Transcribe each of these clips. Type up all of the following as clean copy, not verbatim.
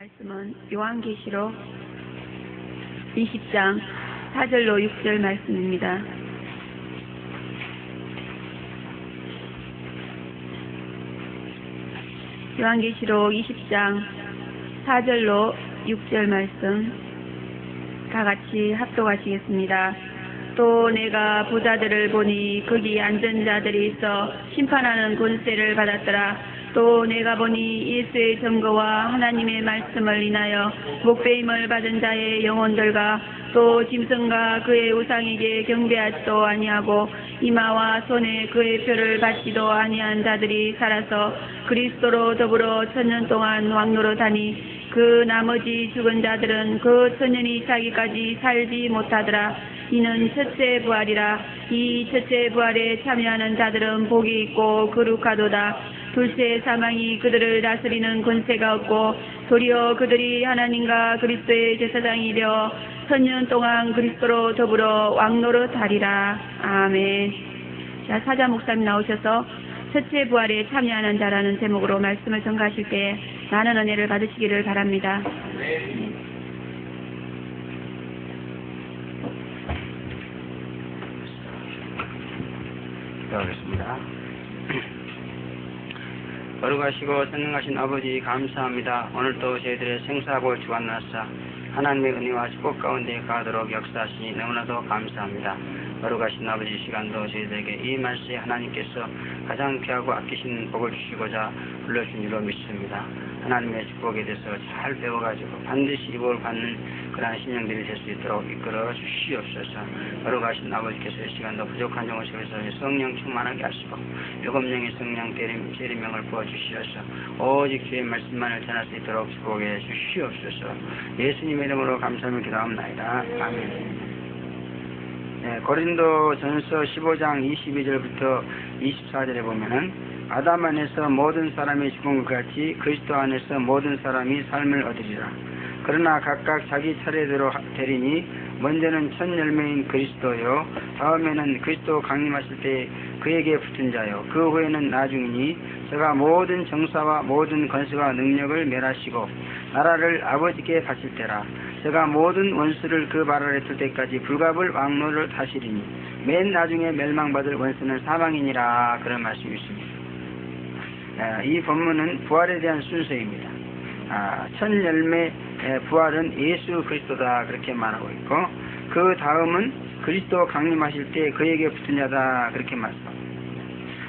말씀은 요한계시록 20장 4절로 6절 말씀입니다. 요한계시록 20장 4절로 6절 말씀 다 같이 합독하시겠습니다. 또 내가 보좌들을 보니 거기 앉은 자들이 있어 심판하는 권세를 받았더라. 또 내가 보니 예수의 증거와 하나님의 말씀을 인하여 목배임을 받은 자의 영혼들과 또 짐승과 그의 우상에게 경배하지도 아니하고 이마와 손에 그의 표를 받지도 아니한 자들이 살아서 그리스도로 더불어 천년 동안 왕노릇하니 그 나머지 죽은 자들은 그 천년이 차기까지 살지 못하더라. 이는 첫째 부활이라. 이 첫째 부활에 참여하는 자들은 복이 있고 거룩하도다. 둘째 사망이 그들을 다스리는 권세가 없고 도리어 그들이 하나님과 그리스도의 제사장이 되어 천년 동안 그리스도로 더불어 왕노릇하리라. 아멘. 자, 사자 목사님 나오셔서 첫째 부활에 참여하는 자라는 제목으로 말씀을 전가하실 때 많은 은혜를 받으시기를 바랍니다. 기도하겠습니다. 거룩하시고 선능하신 아버지 감사합니다. 오늘도 저희들의 생사복을 주관하사 하나님의 은혜와 축복 가운데 가도록 역사하시니 너무나도 감사합니다. 거룩하신 아버지 시간도 저희들에게 이 말씀에 하나님께서 가장 귀하고 아끼신 복을 주시고자 불러주신 줄로 믿습니다. 하나님의 축복에 대해서 잘 배워가지고 반드시 이 복을 받는 그러한 신령들이 될 수 있도록 이끌어 주시옵소서. 거룩하신 아버지께서 이 시간도 부족한 영을 속에서 성령 충만하게 하시고 7명의 성령 재림명을 부어주시어서 오직 주의 말씀만을 전할 수 있도록 축복해 주시옵소서. 예수님의 이름으로 감사하며 기도합나이다. 아멘. 네, 고린도 전서 15장 22절부터 24절에 보면은 아담 안에서 모든 사람이 죽은 것 같이 그리스도 안에서 모든 사람이 삶을 얻으리라. 그러나 각각 자기 차례대로 되리니 먼저는 첫 열매인 그리스도요, 다음에는 그리스도 강림하실 때 그에게 붙은 자요, 그 후에는 나중이니 저가 모든 정사와 모든 권세와 능력을 멸하시고 나라를 아버지께 바칠 때라. 저가 모든 원수를 그 발 아래 둘 때까지 불갑을 왕노를 하시리니 맨 나중에 멸망받을 원수는 사망이니라. 그런 말씀이 있습니다. 이 본문은 부활에 대한 순서입니다. 첫 열매 부활은 예수 그리스도다 그렇게 말하고 있고, 그 다음은 그리스도 강림하실 때 그에게 붙은 자다 그렇게 말씀합니다.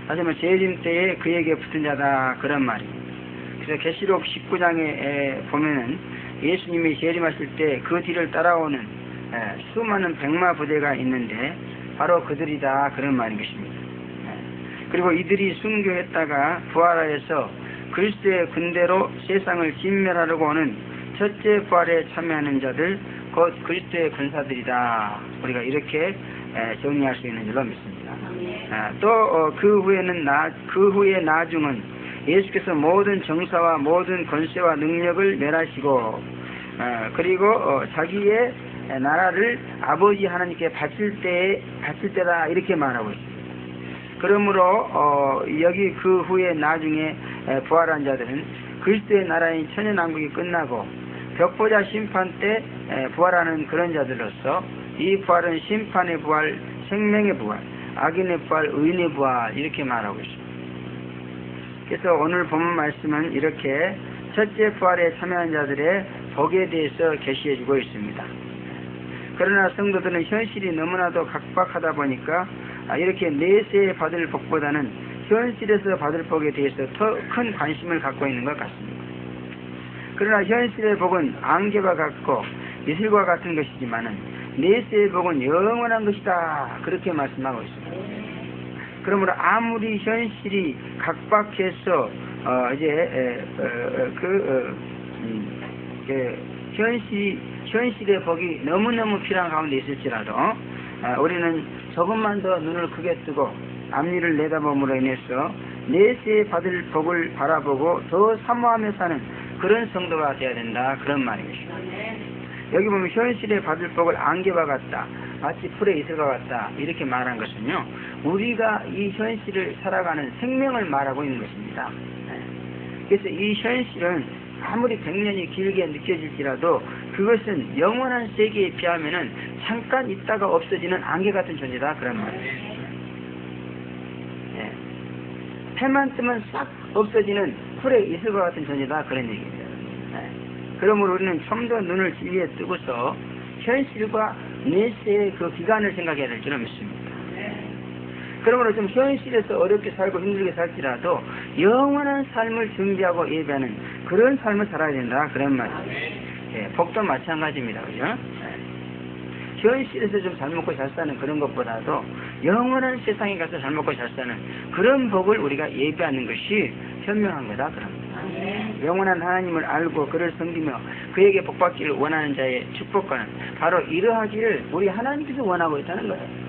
다시 한번 재림 때에 그에게 붙은 자다 그런 말입니다. 그래서 계시록 19장에 보면은 예수님이 재림하실 때 그 뒤를 따라오는 수많은 백마 부대가 있는데 바로 그들이다 그런 말인 것입니다. 그리고 이들이 순교했다가 부활하여서 그리스도의 군대로 세상을 진멸하려고 오는 첫째 부활에 참여하는 자들, 곧 그리스도의 군사들이다. 우리가 이렇게 정리할 수 있는 줄로 믿습니다. 또 그 후의 나중은 예수께서 모든 정사와 모든 권세와 능력을 멸하시고 그리고 자기의 나라를 아버지 하나님께 바칠 때다 이렇게 말하고 있습니다. 그러므로 여기 그 후에 나중에 부활한 자들은 그리스도의 나라인 천연왕국이 끝나고 벽보자 심판 때 부활하는 그런 자들로서 이 부활은 심판의 부활, 생명의 부활, 악인의 부활, 의인의 부활 이렇게 말하고 있습니다. 그래서 오늘 본문 말씀은 이렇게 첫째 부활에 참여한 자들의 복에 대해서 계시해주고 있습니다. 그러나 성도들은 현실이 너무나도 각박하다 보니까 이렇게 내세에 받을 복보다는 현실에서 받을 복에 대해서 더 큰 관심을 갖고 있는 것 같습니다. 그러나 현실의 복은 안개와 같고 이슬과 같은 것이지만은 내세의 복은 영원한 것이다 그렇게 말씀하고 있습니다. 그러므로 아무리 현실이 각박해서 현실의 복이 너무너무 필요한 가운데 있을지라도 우리는 조금만 더 눈을 크게 뜨고 앞일을 내다봄으로 인해서 내세에 받을 복을 바라보고 더 사모하며 사는 그런 성도가 되어야 된다 그런 말이겠습니다. 여기 보면 현실에 받을 복을 안개와 같다, 마치 풀의 이슬과 같다 이렇게 말한 것은요, 우리가 이 현실을 살아가는 생명을 말하고 있는 것입니다. 그래서 이 현실은 아무리 100년이 길게 느껴질지라도 그것은 영원한 세계에 비하면은 잠깐 있다가 없어지는 안개 같은 존재다 그런 말이에요. 예. 해만 뜨면 싹 없어지는 풀의 이슬과 같은 존재다 그런 얘기입니다. 예. 그러므로 우리는 좀 더 눈을 진리에 뜨고서 현실과 내세의 그 기간을 생각해야 될 줄은 믿습니다. 그러므로 좀 현실에서 어렵게 살고 힘들게 살지라도 영원한 삶을 준비하고 예배하는 그런 삶을 살아야 된다 그런 말이에요. 예, 복도 마찬가지입니다. 그죠? 예. 현실에서 좀 잘 먹고 잘 사는 그런 것보다도 영원한 세상에 가서 잘 먹고 잘 사는 그런 복을 우리가 예배하는 것이 현명한 거다 그럽니다. 영원한 하나님을 알고 그를 섬기며 그에게 복받기를 원하는 자의 축복과는 바로 이러하기를 우리 하나님께서 원하고 있다는 거예요.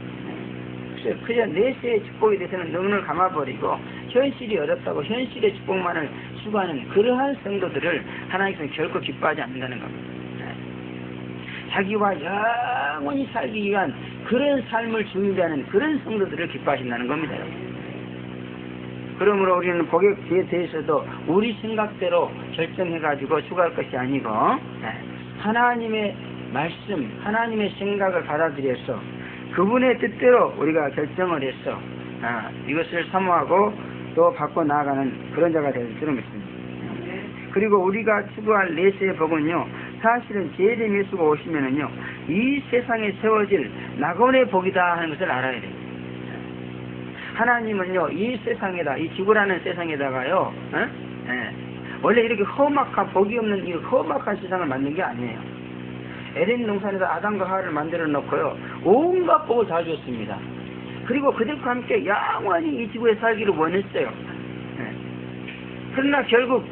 그저 내세의 축복에 대해서는 눈을 감아버리고 현실이 어렵다고 현실의 축복만을 추구하는 그러한 성도들을 하나님께서는 결코 기뻐하지 않는다는 겁니다. 자기와 영원히 살기 위한 그런 삶을 준비하는 그런 성도들을 기뻐하신다는 겁니다. 그러므로 우리는 복에 대해서도 우리 생각대로 결정해가지고 추구할 것이 아니고 하나님의 말씀, 하나님의 생각을 받아들여서 그분의 뜻대로 우리가 결정을 해서 이것을 사모하고 또 바꿔 나아가는 그런 자가 될 줄은 믿습니다. 그리고 우리가 추구할 내세의 복은요, 사실은 재림 예수가 오시면은요, 이 세상에 세워질 낙원의 복이다 하는 것을 알아야 돼요. 하나님은요, 이 세상에다, 이 지구라는 세상에다가요, 원래 이렇게 험악한 복이 없는 이 험악한 세상을 만든 게 아니에요. 에덴 동산에서 아담과 하와를 만들어 놓고요, 온갖 복을 다 주었습니다. 그리고 그들과 함께 영원히 이 지구에 살기를 원했어요. 그러나 결국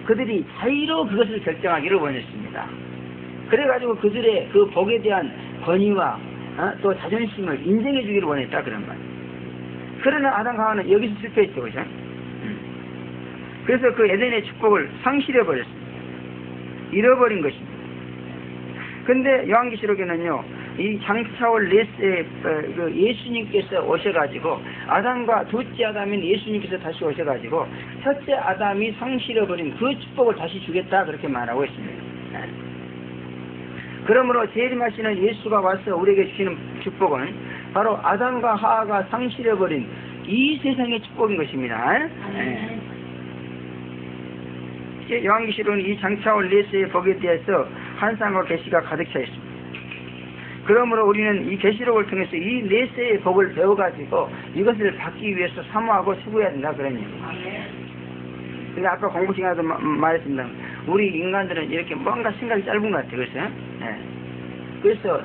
그들이 자유로 그것을 결정하기를 원했습니다. 그래가지고 그들의 그 복에 대한 권위와 또 자존심을 인정해 주기를 원했다 그런 말이에요. 그러나 아담과 하와는 여기서 실패했죠, 그죠? 그래서 그 에덴의 축복을 상실해 버렸습니다. 잃어버린 것입니다. 근데 요한계시록에는요, 이 장차올 넷에 그 예수님께서 오셔가지고 아담과 둘째 아담인 예수님께서 다시 오셔가지고 첫째 아담이 상실해버린 그 축복을 다시 주겠다 그렇게 말하고 있습니다. 그러므로 재림하시는 예수가 와서 우리에게 주시는 축복은 바로 아담과 하와가 상실해버린 이 세상의 축복인 것입니다. 요한계시록은 이 장차올 넷의 복에 대해서 환상과 계시가 가득 차 있습니다. 그러므로 우리는 이 계시록을 통해서 이 내세의 복을 배워가지고 이것을 받기 위해서 사모하고 추구해야 된다 그런 얘기입니다. 근데 아까 공부 시간에도 말했습니다. 우리 인간들은 이렇게 뭔가 생각이 짧은 것 같아요. 그래서 그래서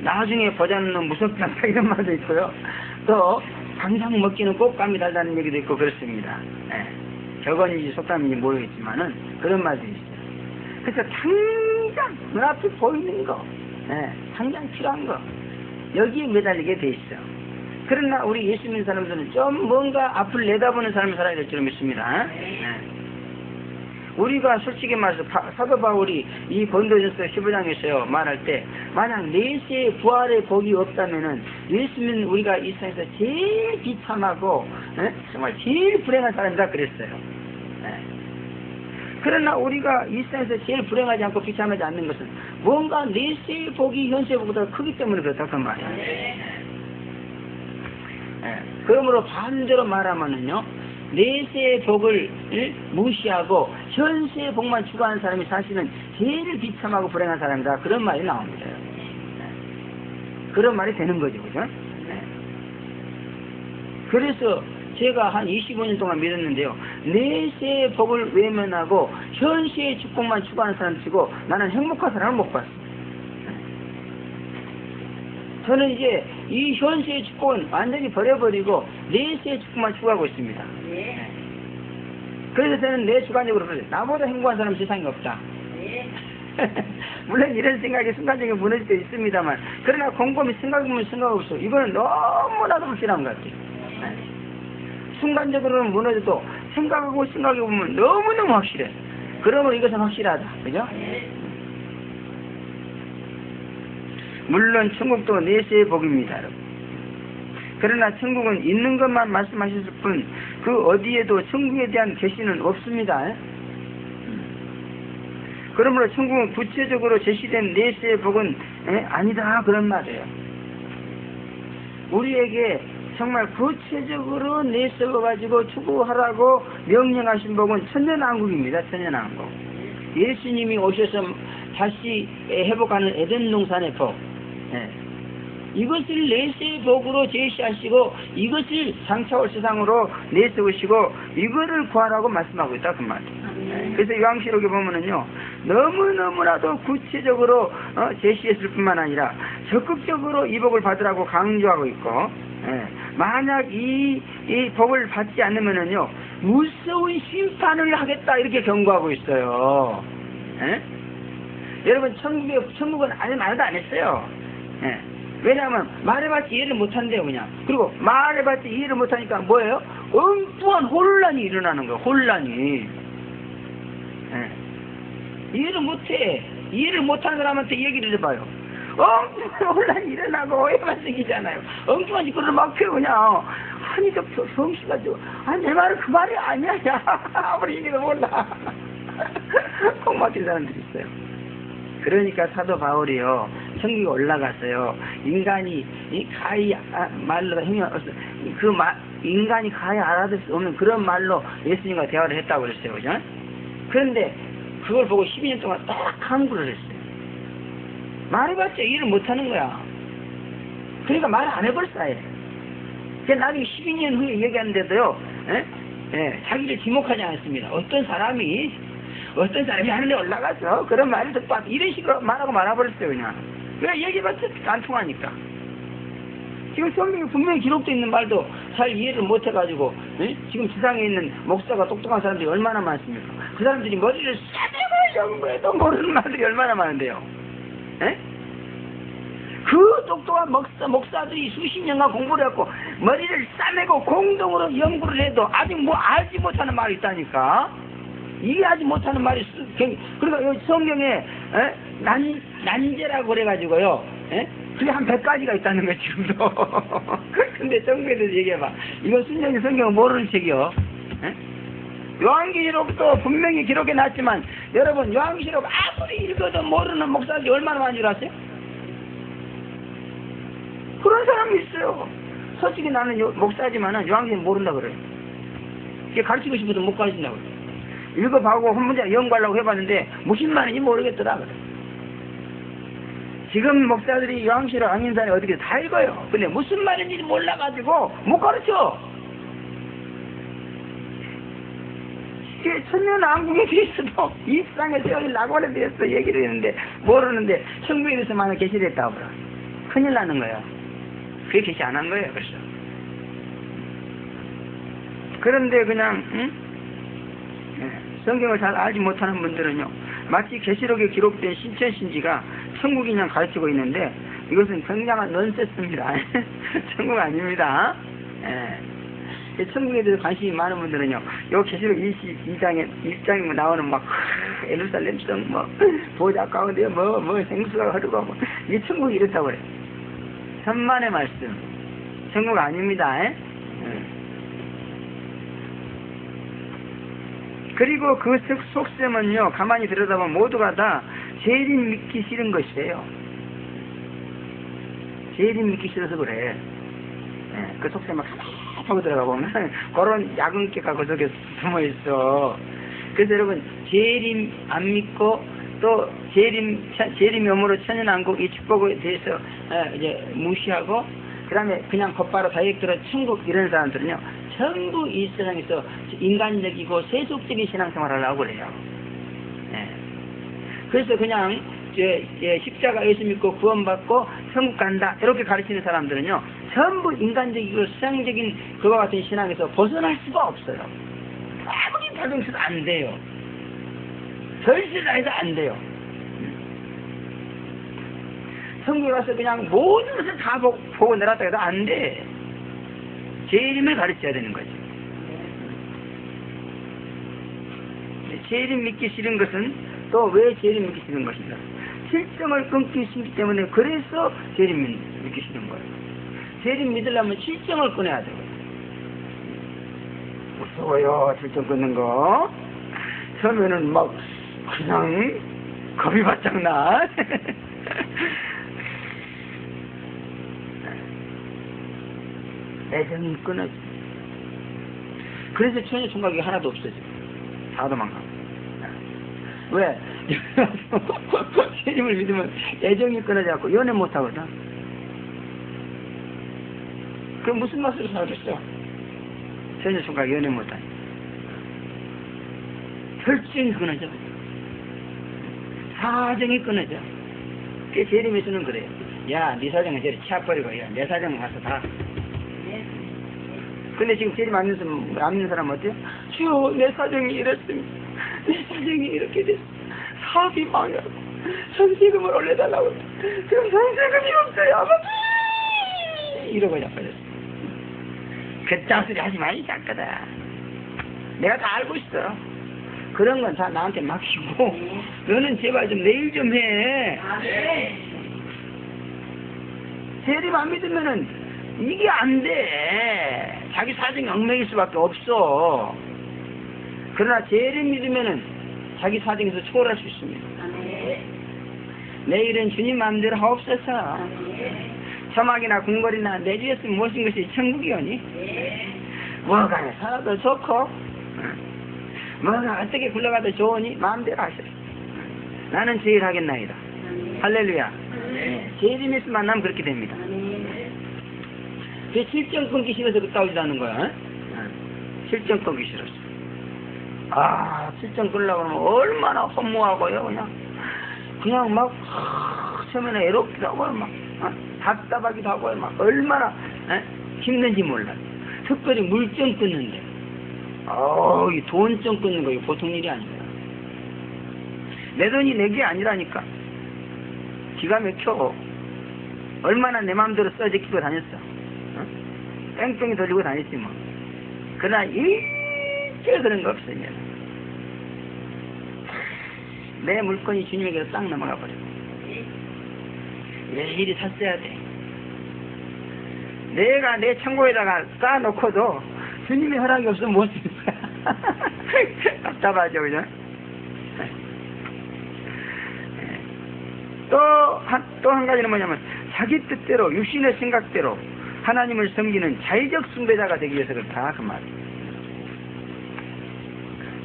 나중에 보자는 놈 무섭다 이런 말도 있고요. 또 당장 먹기는 꽃감이 달다는 얘기도 있고 그렇습니다. 격언인지 속담인지 모르겠지만은 그런 말도 있어요. 그래서 당장 눈앞에 보이는 거, 당장 필요한 거 여기에 매달리게 돼 있어. 그러나 우리 예수 믿는 사람들은 좀 뭔가 앞을 내다보는 삶을 살아야 될 줄 믿습니다. 우리가 솔직히 말해서 사도 바울이 이 고린도전서 15장에서요 말할 때 만약 내세의 부활의 복이 없다면은 예수 믿는 우리가 이 세상에서 제일 비참하고 정말 제일 불행한 사람이다 그랬어요. 그러나 우리가 이 세상에서 제일 불행하지 않고 비참하지 않는 것은 뭔가 내세의 복이 현세의 복보다 크기 때문에 그렇다 그 말이에요. 그러므로 반대로 말하면은요, 내세의 복을 무시하고 현세의 복만 추구하는 사람이 사실은 제일 비참하고 불행한 사람이다 그런 말이 나옵니다. 그런 말이 되는 거죠, 그죠? 그래서 제가 한 25년 동안 믿었는데요, 내세의 복을 외면하고 현세의 축복만 추구하는 사람 치고 나는 행복한 사람을 못 봤어요. 저는 이제 이 현세의 축복은 완전히 버려버리고 내세의 축복만 추구하고 있습니다. 그래서 저는 내 주관적으로 그래요. 나보다 행복한 사람은 세상에 없다. 물론 이런 생각이 순간적으로 무너질 때 있습니다만, 그러나 곰곰이 생각해보면 생각없어. 이거는 너무나도 확실한 것 같아요. 순간적으로는 무너져도 생각하고 생각해보면 너무너무 확실해. 그러면 이것은 확실하다. 그죠? 물론 천국도 내세의 복입니다. 여러분. 그러나 천국은 있는 것만 말씀하셨을 뿐 그 어디에도 천국에 대한 계시는 없습니다. 그러므로 천국은 구체적으로 제시된 내세의 복은 아니다 그런 말이에요. 우리에게 정말 구체적으로 내세워가지고 추구하라고 명령하신 복은 천년왕국입니다. 천년왕국. 예수님이 오셔서 다시 회복하는 에덴 동산의 복. 이것을 내세의 복으로 제시하시고 이것을 장차올 세상으로 내세우시고 이거를 구하라고 말씀하고 있다 그 말이에요. 그래서 요한계시록에 보면은요 너무너무나도 구체적으로 제시했을 뿐만 아니라 적극적으로 이 복을 받으라고 강조하고 있고 만약 이 복을 받지 않으면은요 무서운 심판을 하겠다 이렇게 경고하고 있어요. 여러분 천국은 아직 말도 안 했어요. 왜냐하면 말해봤자 이해를 못한대요 그냥. 그리고 말해봤자 이해를 못하니까 뭐예요? 엉뚱한 혼란이 일어나는 거예요. 혼란이. 이해를 못해. 이해를 못하는 사람한테 얘기를 해봐요. 엉뚱한 혼란이 일어나고 오해만 생기잖아요. 엉뚱한 짓거리를 막 펴요 그냥. 아니 저 성씨가지고 내 말은 그 말이 아니야. 아무리 이해도 몰라. 꼭 막힌 사람들이 있어요. 그러니까 사도 바울이요 천국에 올라갔어요. 인간이 가히 말로 힘이 없어. 인간이 가히 알아들 수 없는 그런 말로 예수님과 대화를 했다고 그랬어요. 그죠? 그런데 그걸 보고 12년 동안 딱 강구를 했어요. 말해봤자 일을 못하는 거야. 그러니까 말 안 해볼 사이에. 나중에 12년 후에 얘기하는데도요 자기를 지목하지 않습니다. 어떤 사람이 하늘에 올라가서 그런 말을 듣고 이런 식으로 말하고 말아버렸어요 그냥. 왜 얘기해봤자 안 통하니까. 지금 성경에 분명히 기록되어 있는 말도 잘 이해를 못해가지고 지금 지상에 있는 목사가 똑똑한 사람들이 얼마나 많습니까? 그 사람들이 머리를 싸매고 연구해도 모르는 말들이 얼마나 많은데요. 그 똑똑한 목사들이 수십 년간 공부를 했고 머리를 싸매고 공동으로 연구를 해도 아직 알지 못하는 말이 있다니까. 이해하지 못하는 말이 그러니까 여기 성경에 난제라고 그래가지고요 그게 한 100가지가 있다는 거예요 지금도. 근데 성경에 대해서 얘기해봐. 이건 순전히 성경은 모르는 책이요. 요한계시록도 분명히 기록해놨지만 여러분 요한계시록 아무리 읽어도 모르는 목사들이 얼마나 많은 줄 아세요? 그런 사람이 있어요. 솔직히 나는 목사지만은 요한계시록 모른다 그래요. 이게 가르치고 싶어도 못 가르친다고 그래요. 읽어보고 한 문제 연구하려고 해봤는데 무슨 말인지 모르겠더라 그래. 지금 목사들이 요한계시록 강인사에 어떻게 다 읽어요. 근데 무슨 말인지 몰라가지고 못 가르쳐. 이게 천년왕국에 대해서도 이 세상에서 여기 낙원에 대해서 얘기를 했는데 모르는데 천국에 대해서만 계시를 했다고 그래. 큰일 나는 거야. 그게 계시 안 한 거예요 그래서. 그런데 그냥 성경을 잘 알지 못하는 분들은요 마치 계시록에 기록된 신천신지가 천국이 그냥 가르치고 있는데 이것은 굉장한 넌센스입니다. 천국 아닙니다. 천국에 대해서 관심이 많은 분들은요 요 계시록 22장에 나오는 막 예루살렘 성 보좌 가운데 생수가 흐르고 이 천국이 이렇다고 그래요. 천만의 말씀. 천국 아닙니다. 그리고 그 속셈은요 가만히 들여다보면 모두가 다 재림 믿기 싫은 것이에요. 재림 믿기 싫어서 그래. 그 속셈을 가만히 하고 들어가 보면 그런 야근깨가 그 속에 숨어있어. 그래서 여러분 재림 안 믿고 또 재림 염으로 천연왕국 이 축복에 대해서 이제 무시하고 그 다음에 그냥 곧바로 다이렉트로 천국 이런 사람들은요 전부 이 세상에서 인간적이고 세속적인 신앙생활을 하고 그래요. 그래서 그냥 십자가 예수 믿고 구원받고 천국 간다 이렇게 가르치는 사람들은요 전부 인간적이고 세상적인 그와 같은 신앙에서 벗어날 수가 없어요. 아무리 발동해도 안 돼요. 절실을 해도 안 돼요. 천국에 가서 그냥 모든 것을 다 보고 내려왔다 해도 안 돼. 재림을 가르쳐야 되는 거죠. 재림 믿기 싫은 것은 또 왜 재림 믿기 싫은 것인가? 실정을 끊기 싫기 때문에 그래서 재림 믿기 싫은 거예요. 재림 믿으려면 7정을 끊어야 돼요. 무서워요, 7정 끊는 거. 처음에는 막 그냥 겁이 바짝 나. 애정이 끊어져. 그래서 처녀 총각이 하나도 없어져. 다 도망가. 왜? 재림을 믿으면 애정이 끊어져갖고 연애 못하거든. 그럼 무슨 맛으로 살겠어? 처녀 총각이 연애 못하니. 혈증이 끊어져. 사정이 끊어져. 그 재림에서는 그래요. 야, 네 사정은 저리 치워버리고, 야, 내 사정은 가서 다. 근데 지금 재림 안 사람 어때요? 주여, 내 사정이 이랬습니다. 내 사정이 이렇게 됐어. 사업이 망해요. 전세금을 올려달라고. 지금 전세금이 없어요. 아버지! 이러고 자빠졌어. 그딴 소리 하지 마, 이 작가다. 내가 다 알고 있어. 그런 건 다 나한테 맡기고, 너는 제발 좀 내일 좀 해. 재림 안 믿으면은 이게 안 돼. 자기 사정이 얽매일 수밖에 없어. 그러나 재림 믿으면은 자기 사정에서 초월할 수 있습니다. 내일은 주님 마음대로 하옵소서. 사막이나 궁궐이나 내 주였으면 무엇인 것이 천국이오니? 뭐가 살아도 좋고 뭐가 어떻게 굴러가도 좋으니 마음대로 하시라. 나는 제일 하겠나이다. 할렐루야. 재림에서 만나면 그렇게 됩니다. 그 실정 끊기 싫어서 그 싸우지 않는 거야. 실정 끊기 싫었어. 아, 실정 끊으려고 하면 얼마나 허무하고요. 그냥 막 처음에는 애롭기도 하고 막 답답하기도 하고 막 얼마나 힘든지 몰라. 특별히 물정 끊는데 이 돈정 끊는 거 이거 보통 일이 아닙니다. 내 돈이 내 게 아니라니까. 기가 막혀. 얼마나 내 마음대로 써지키고 다녔어. 뺑뺑이 돌리고 다녔지 뭐. 그러나 일절 그런 거 없어요. 내 물건이 주님에게로 딱 넘어가 버려. 일일이 샀어야 돼. 내가 내 창고에다가 쌓아놓고도 주님의 허락이 없으면 못 쓰는 거야. 답답하죠, 그죠? 또 한 가지는 뭐냐면 자기 뜻대로 육신의 생각대로 하나님을 섬기는 자의적 숭배자가 되기 위해서 그렇다 그 말이에요.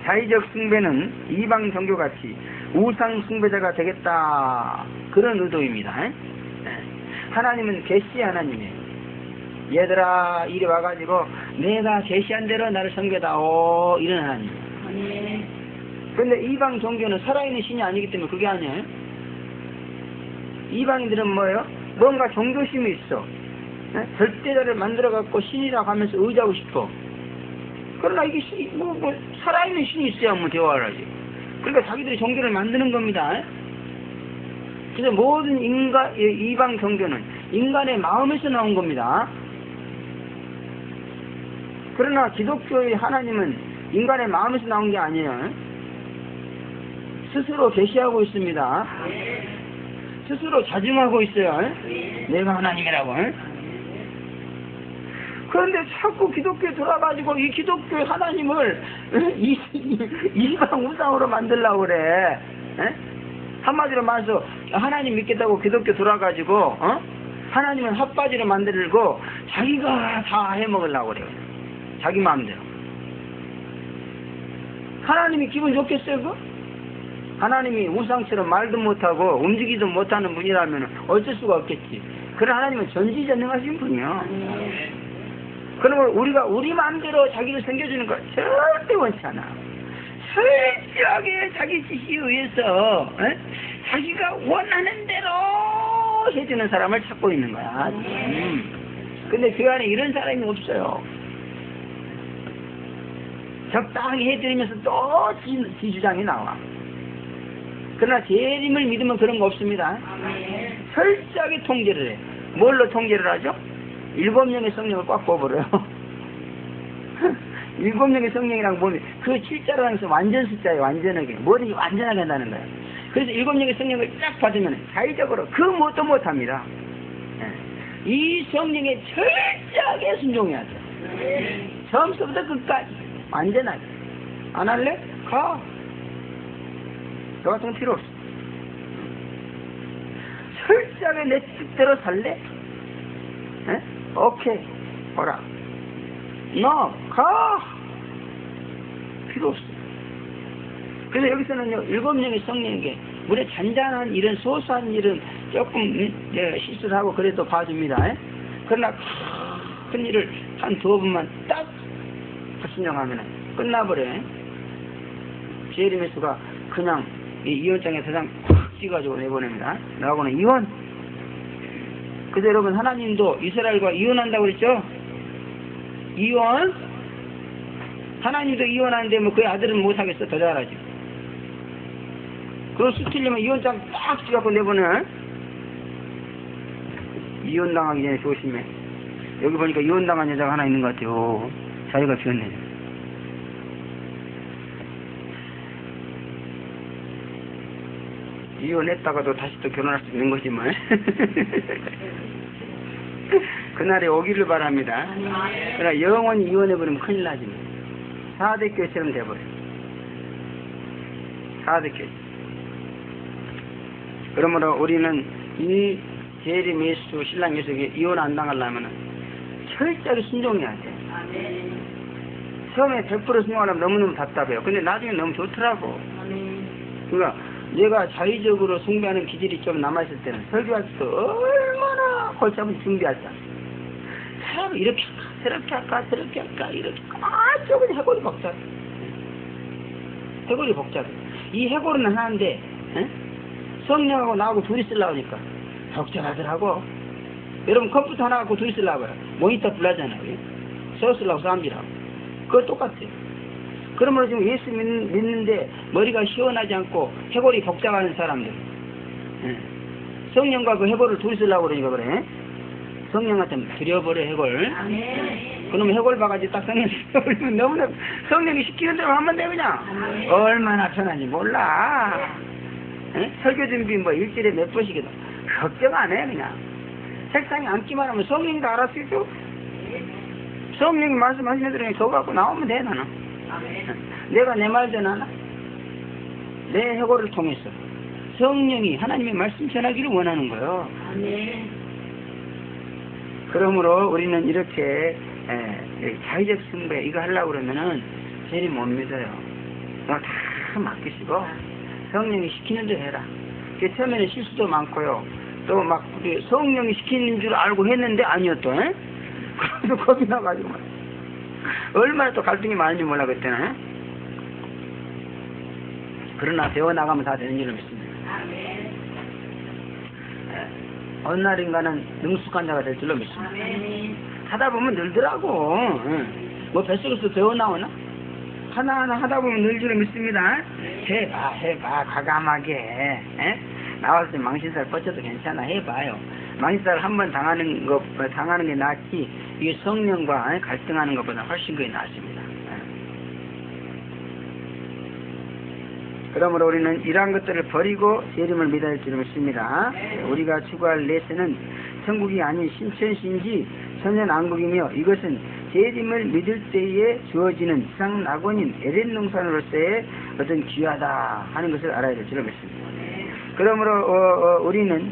자의적 숭배는 이방 종교같이 우상 숭배자가 되겠다 그런 의도입니다. 하나님은 계시 하나님이에요. 얘들아 이리 와가지고 내가 계시한 대로 나를 섬겨다오 이런 하나님이에요. 그런데 이방 종교는 살아있는 신이 아니기 때문에 그게 아니에요. 이방인들은 뭐예요? 뭔가 종교심이 있어. 절대자를 만들어갖고 신이라고 하면서 의지하고 싶어. 그러나 이게 살아있는 신이 있어야 뭐 대화를 하지. 그러니까 자기들이 종교를 만드는 겁니다. 그래서 모든 이방 종교는 인간의 마음에서 나온 겁니다. 그러나 기독교의 하나님은 인간의 마음에서 나온 게 아니에요. 스스로 계시하고 있습니다. 스스로 자증하고 있어요. 내가 하나님이라고. 그런데 자꾸 기독교에 돌아가지고 이 기독교의 하나님을 이방 우상으로 만들려고 그래. 한마디로 말해서 하나님 믿겠다고 기독교 돌아가지고 하나님은 핫바지로 만들고 자기가 다 해먹으려고 그래요. 자기 마음대로. 하나님이 기분 좋겠어요? 그거? 하나님이 우상처럼 말도 못하고 움직이도 못하는 분이라면 어쩔 수가 없겠지. 그런 하나님은 전지전능하신 분이요. 그러면 우리가 우리 마음대로 자기를 섬겨주는 거 절대 원치 않아. 철저하게 자기 지시에 의해서 자기가 원하는 대로 해주는 사람을 찾고 있는 거야. 근데 그 안에 이런 사람이 없어요. 적당히 해드리면서 또 지 주장이 나와. 그러나 재림을 믿으면 그런 거 없습니다. 철저하게 통제를 해. 뭘로 통제를 하죠? 7명의 성령을 꽉 뽑아버려요. 7명의 성령이랑 보면 그 7자라는 것은 완전 숫자예요. 완전하게. 뭐든지 완전하게 한다는 거예요. 그래서 7명의 성령을 쫙 받으면 자의적으로 그 무엇도 못합니다. 이 성령에 철저하게 순종해야 돼. 처음부터 끝까지 완전하게. 안 할래? 가. 너 같은 건 필요 없어. 철저하게 내 뜻대로 살래? 에? 오케이. 오라. 너 가. 필요 없어. 그래서 여기서는요, 7명의 성령에게 우리 잔잔한 일은, 소소한 일은 조금 실수를 하고 그래도 봐줍니다. 그러나 큰 일을 한 2번만 딱 불순종하면 끝나버려. 제레미야가 그냥 이 이혼장에 도장 확 찍어가지고 내보냅니다. 나하고는 이혼. 그래서 여러분, 하나님도 이스라엘과 이혼한다고 그랬죠? 이혼. 하나님도 이혼하는데 뭐 그의 아들은 못하겠어. 더 잘하지. 그거 수틀리면 이혼장 딱 찍어갖고 내보내. 이혼당하기 전에 조심해. 여기 보니까 이혼당한 여자가 하나 있는 것 같아요. 자기가 비웠네. 이혼했다가도 다시 또 결혼할 수 있는 거지 뭐. 그날에 오기를 바랍니다. 그러나 영원히 이혼해버리면 큰일 나지 뭐. 4대 교회처럼 돼버려. 4대 교회. 그러므로 우리는 이 재림 예수, 신랑 예수에게 이혼 안 당하려면 철저하게 순종해야 돼. 처음에 100% 순종하려면 너무너무 답답해요. 근데 나중에 너무 좋더라고. 그러니까 내가 자의적으로 숭배하는 기질이 좀 남아있을 때는 설교할 때도 얼마나 골치 아픈 준비할까. 사람 이렇게 할까, 저렇게 할까, 저렇게 할까, 이렇게 할까. 조금 해골이 복잡해. 해골이 복잡해. 이 해골은 하나인데, 성령하고 나하고 둘이 쓰려고 하니까 복잡하더라고. 여러분 컴퓨터 하나 갖고 둘이 쓰려고 해요. 모니터 불나잖아요. 써쓰려고 싸움질하고. 그거 똑같아요. 그러므로 지금 예수 믿는데 머리가 시원하지 않고 해골이 복잡하는 사람들. 성령과 그 해골을 둘이 쓰려고 그러니까 그래. 성령한테 드려버려 해골. 그놈 해골 바가지 딱 성령 올리면 너무나 성령이 시키는 대로 하면 돼 그냥. 얼마나 편한지 몰라. 설교 준비 뭐 일주일에 몇 번씩이다. 걱정 안 해 그냥. 책상에 앉기만 하면 성령이 다 알아서 해줘. 성령이 말씀하시는 대로 그거 갖고 나오면 돼 나는. 내가 내 말 전하나? 내 해골을 통해서 성령이 하나님의 말씀 전하기를 원하는 거예요. 그러므로 우리는 이렇게 자의적 숭배 이거 하려고 그러면은 제일 못 믿어요. 다 맡기시고 성령이 시키는 대로 해라. 처음에는 실수도 많고요. 또 막 성령이 시키는 줄 알고 했는데 아니었던. 그래도 겁이 나가지고 얼마나 또 갈등이 많은지 몰라 그때는. 그러나 배워나가면 다 되는 줄로 믿습니다. 어느 날인가는 능숙한 자가 될 줄로 믿습니다. 하다 보면 늘더라고. 뭐 뱃속에서 배워나오나? 하나하나 하다 보면 늘 줄로 믿습니다. 해봐 과감하게. 나왔을 때 망신살 뻗쳐도 괜찮아. 해봐요. 망신살 한 번 당하는 게 낫지 이게 성령과 갈등하는 것보다 훨씬 그게 낫습니다. 그러므로 우리는 이러한 것들을 버리고 재림을 믿어야 할 줄을 믿습니다. 우리가 추구할 내세는 천국이 아닌 신천신지 천연왕국이며 이것은 재림을 믿을 때에 주어지는 지상 낙원인 에덴 농산으로서의 어떤 귀하다 하는 것을 알아야 될 줄을 믿습니다. 그러므로 우리는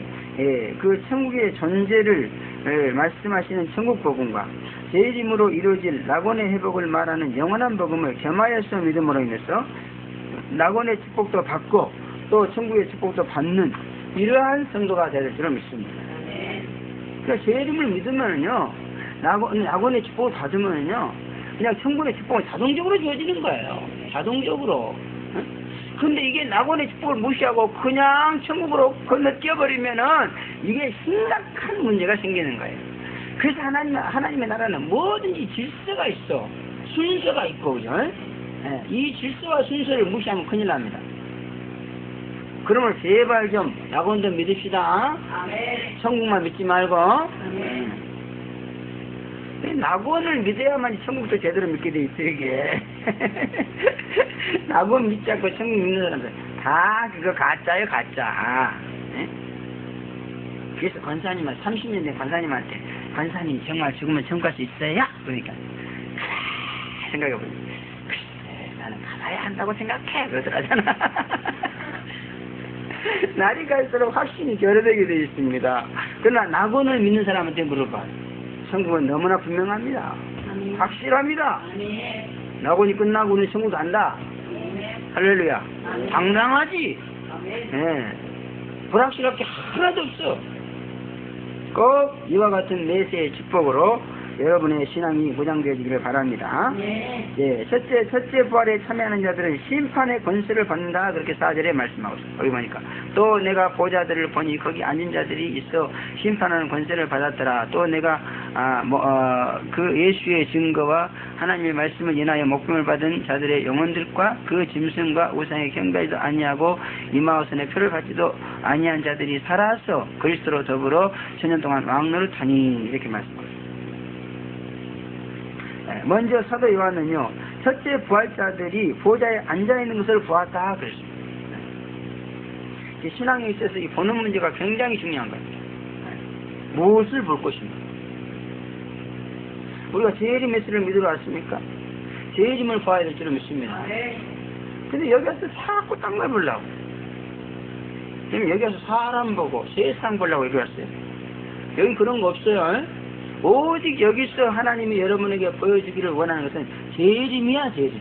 그 천국의 존재를 말씀하시는 천국 복음과 재림으로 이루어질 낙원의 회복을 말하는 영원한 복음을 겸하여서 믿음으로 인해서 낙원의 축복도 받고 또 천국의 축복도 받는 이러한 성도가 될 줄을 믿습니다. 그러니까 재림을 믿으면요 낙원의 축복을 받으면요 그냥 천국의 축복은 자동적으로 주어지는 거예요. 자동적으로. 근데 이게 낙원의 축복을 무시하고 그냥 천국으로 건너뛰어버리면은 이게 심각한 문제가 생기는 거예요. 그래서 하나님의 나라는 뭐든지 질서가 있어. 순서가 있고, 그죠? 이 질서와 순서를 무시하면 큰일 납니다. 그러면 제발 좀 낙원도 믿읍시다. 천국만 믿지 말고. 낙원을 믿어야만 천국도 제대로 믿게 돼 있어 이게. 낙원 믿지 않고 천국 믿는 사람들 다 그거 가짜예요 가짜. 그래서 권사님한테 30년 된 권사님한테 권사님 정말 죽으면 천국 갈 수 있어요? 그러니까 생각해보니 글쎄 나는 가봐야 한다고 생각해 그러더라잖아. 날이 갈수록 확신이 결여되게 되어 있습니다. 그러나 낙원을 믿는 사람한테 물어봐. 천국은 너무나 분명합니다. 확실합니다. 낙원이 끝나고 우리는 천국 간다. 할렐루야. 당당하지. 예. 불확실할 게 하나도 없어. 꼭 이와 같은 내세의 축복으로 여러분의 신앙이 보장되어지기를 바랍니다. 예, 첫째 부활에 참여하는 자들은 심판의 권세를 받는다. 그렇게 4절에 말씀하고 있습니다. 거기 보니까 또 내가 보좌들을 보니 거기 앉은 자들이 있어 심판하는 권세를 받았더라. 또 내가 그 예수의 증거와 하나님의 말씀을 인하여 목숨을 받은 자들의 영혼들과 그 짐승과 우상의 경배도 아니하고 이마우선의 표를 받지도 아니한 자들이 살아서 그리스도로 더불어 천년 동안 왕노릇하니 이렇게 말씀합니다. 먼저 사도 요한은요, 첫째 부활자들이 보좌에 앉아있는 것을 보았다 그랬습니다. 신앙에 있어서 이 보는 문제가 굉장히 중요한 거예요. 무엇을 볼 것인가? 우리가 재림 메시를 믿으러 왔습니까? 재림을 봐야 될 줄을 믿습니다. 근데 여기 와서 자꾸 딴 걸 보려고. 지금 여기 와서 사람 보고 세상 보려고 여기 왔어요. 여기 그런 거 없어요. 오직 여기서 하나님이 여러분에게 보여주기를 원하는 것은 재림이야, 재림.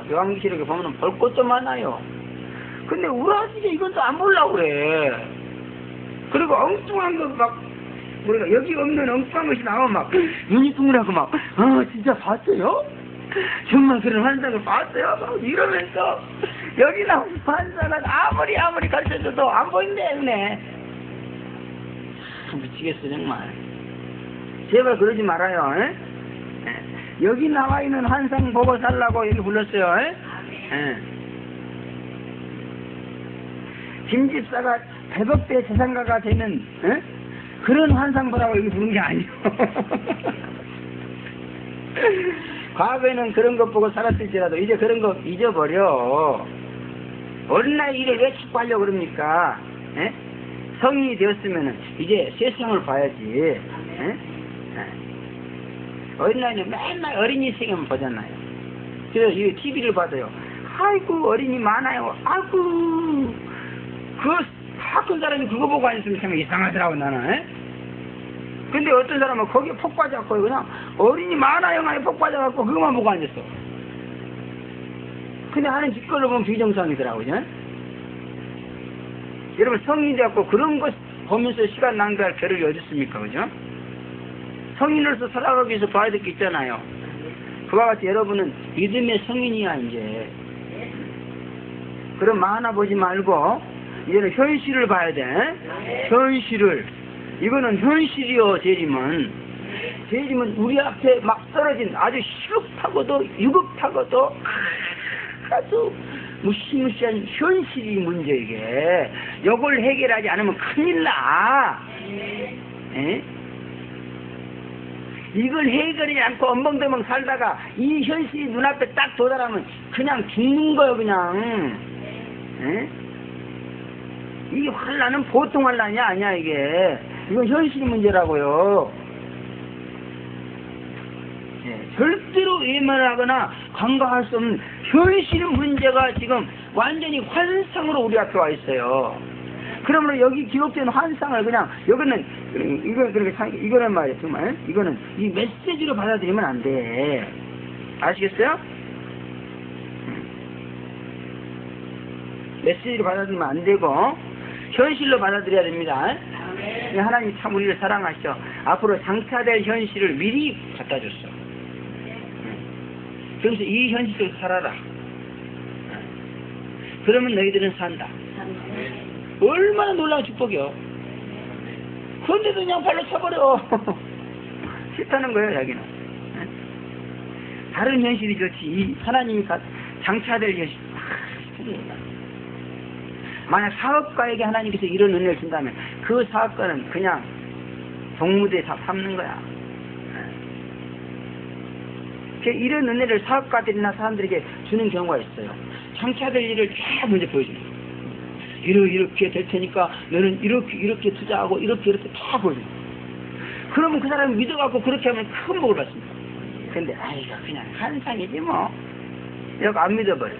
요한계시록에 보면 볼 것도 많아요. 근데 우라지게 이건 또 안 보려고 그래. 그리고 엉뚱한 거 막, 우리가 여기 없는 엉뚱한 것이 나오면 막, 눈이 둥그라고 막, 진짜 봤어요? 정말 그런 환상을 봤어요? 막 이러면서, 여기 나온 환상은 아무리 가르쳐줘도 안 보인대, 그네. 미치겠어 정말. 제발 그러지 말아요. 에? 여기 나와 있는 환상 보고 살라고 여기 불렀어요. 김집사가 100억대 재산가가 되는 그런 환상 보라고 여기 부른 게 아니에요. 과거에는 그런 것 보고 살았을지라도 이제 그런 거 잊어버려. 어린 나이 일을 왜 자꾸 하려고 그럽니까? 성인이 되었으면 이제 세상을 봐야지. 어린 나이는 맨날 어린이 세계만 보잖아요. 그래서 이 TV를 봐도요. 아이고 어린이 많아요. 아이고 다 큰 사람이 그거 보고 앉았으면 참 이상하더라고 나는. 근데 어떤 사람은 거기에 폭 빠져갖고 그냥 어린이 많아요 만에 폭 빠져갖고 그것만 보고 앉았어. 근데 하는 짓거리를 보면 비정상이더라고. 그죠? 여러분 성인이 되었고 그런 것 보면서 시간 낭비할 겨를이 어디 있습니까? 그죠? 성인으로서 살아가기 위해서 봐야 될 게 있잖아요. 그와 같이 여러분은 믿음의 성인이야 이제. 그럼 만화 보지 말고 이제는 현실을 봐야 돼. 현실을. 이거는 현실이요. 재림은 우리 앞에 막 떨어진 아주 시급하고도 유급하고도 아주 무시무시한 현실이 문제 이게. 이걸 해결하지 않으면 큰일 나. 이걸 해결하지 않고 엉벙덩벙 살다가 이 현실이 눈앞에 딱 도달하면 그냥 죽는 거예요 그냥. 이게 환란은 보통 환란이 아니야 이게. 이건 현실 문제라고요. 절대로 외면하거나 간과할 수 없는 현실 문제가 지금 완전히 환상으로 우리 앞에 와 있어요. 그러므로 여기 기록된 환상을 그냥 여기는 이거는 말이야 정말 이거는 이 메시지로 받아들이면 안 돼. 아시겠어요? 메시지로 받아들이면 안 되고 현실로 받아들여야 됩니다. 하나님이 참 우리를 사랑하셔. 앞으로 장차될 현실을 미리 갖다 줬어. 그래서 이 현실을 살아라. 그러면 너희들은 산다. 얼마나 놀라운 축복이요. 그런데도 그냥 발로 쳐버려. 싫다는 거예요 자기는. 다른 현실이 좋지. 이 하나님이 장차될 현실. 만약 사업가에게 하나님께서 이런 은혜를 준다면 그 사업가는 그냥 동무대에 다 삼는 거야. 이런 은혜를 사업가들이나 사람들에게 주는 경우가 있어요. 장차될 일을 쫙 먼저 보여주는 거예요. 이렇게 될 테니까 너는 이렇게 투자하고 이렇게 다 보여줘. 그러면 그 사람이 믿어갖고 그렇게 하면 큰 복을 받습니다. 근데 아이고 그냥 환상이지 뭐. 이렇게 안 믿어버려.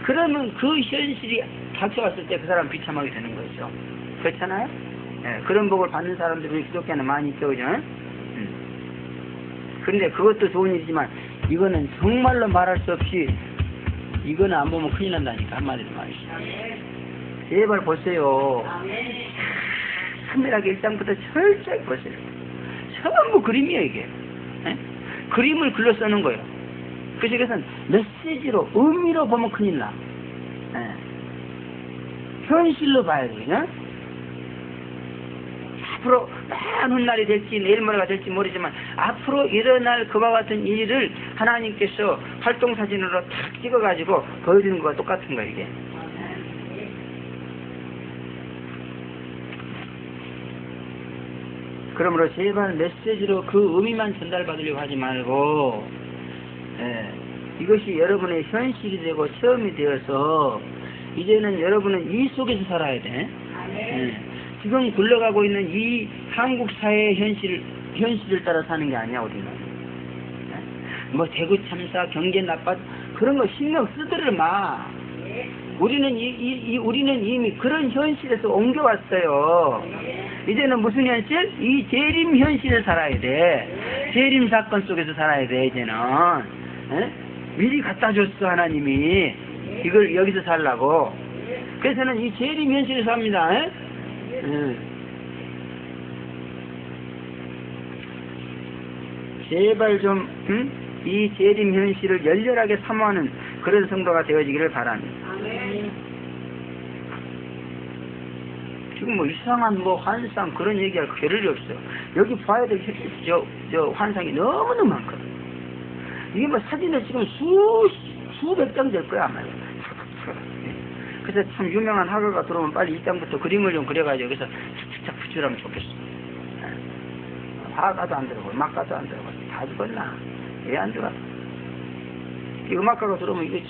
그러면 그 현실이 닥쳐왔을 때 그 사람 비참하게 되는 거죠. 그렇잖아요? 예, 그런 복을 받는 사람들이 기독교는 많이 있죠, 그죠? 그런데 그것도 좋은 일이지만 이거는 정말로 말할 수 없이 이거는 안 보면 큰일 난다니까, 한마디로 말이죠. 제발 보세요. 카메라게 1장부터 철저히 보세요. 전부 그림이에요, 이게. 예? 그림을 글로 쓰는 거예요. 그래서 이것은 메시지로, 의미로 보면 큰일 나. 예. 현실로 봐야 돼요. 앞으로 많은 훗날이 될지 내일 모레가 될지 모르지만 앞으로 일어날 그와 같은 일을 하나님께서 활동사진으로 탁 찍어가지고 보여주는 거와 똑같은 거예요, 이게. 그러므로 제발 메시지로 그 의미만 전달받으려고 하지 말고 이것이 여러분의 현실이 되고 체험이 되어서 이제는 여러분은 이 속에서 살아야 돼. 지금 굴러가고 있는 이 한국 사회의 현실을 따라 사는 게 아니야, 우리는. 뭐 대구 참사, 경제 나빠 그런 거 신경 쓰지를 마. 우리는 우리는 이미 그런 현실에서 옮겨왔어요. 이제는 무슨 현실? 이 재림 현실에 살아야 돼. 재림 사건 속에서 살아야 돼, 이제는. 미리 갖다 줬어, 하나님이. 이걸 여기서 살라고. 그래서는 이 재림 현실에 삽니다. 제발 좀, 이 재림 현실을 열렬하게 사모하는 그런 성도가 되어지기를 바랍니다. 지금 뭐 이상한 뭐 환상 그런 얘기할 겨를이 없어요. 여기 봐야 될 저 환상이 너무너무 많거든. 이게 뭐 사진을 지금 수백 장 될 거야, 아마. 그래서 참 유명한 학과가 들어오면 빨리 이 장부터 그림을 좀 그려가지고 여기서 착착 붙이라면 좋겠어. 화가도 안 들어가고 음악가도 안 들어가고 다 죽었나? 왜 안 들어가? 이 음악가가 들어오면 이게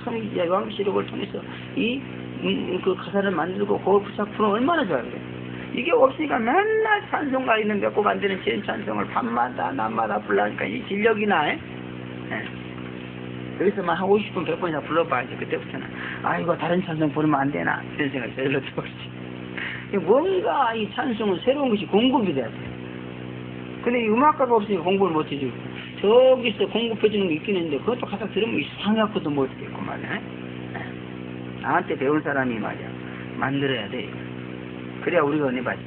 참 요한계시록을 통해서 그 가사를 만들고 그걸 부착하면 얼마나 좋아요. 이게 없으니까 맨날 찬송가 있는 몇 곡 안 되는 찬송을 밤마다 낮마다 불러니까 이 진력이나 여기서만 한 50분 100번이나 불러봐야지. 그때부터는 아이고 다른 찬송 부르면 안 되나 이런 생각이 절로 들었지. 뭔가 이 찬송은 새로운 것이 공급이 돼야 돼. 근데 이 음악가가 없으니까 공부를 못해주고 저기서 공급해주는 게 있긴 했는데 그것도 가서 들으면 이상하고도 못하겠고 말이야. 나한테 배운 사람이 말이야 만들어야 돼. 그래야 우리가 은혜 받지.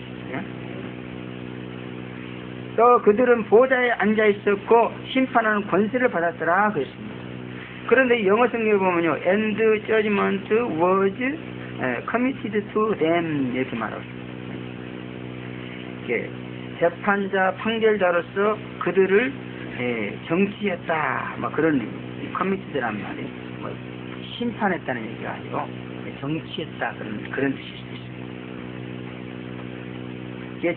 또 그들은 보좌에 앉아 있었고 심판하는 권세를 받았더라 그랬습니다. 그런데 영어 성경에 보면요, and judgment was committed to them 이렇게 말하고 있습니다. 재판자, 판결자로서 그들을 정치했다, 뭐 그런 committed란 말이에요. 뭐 심판했다는 얘기가 아니고 정치했다 그런 뜻일 수 있습니다.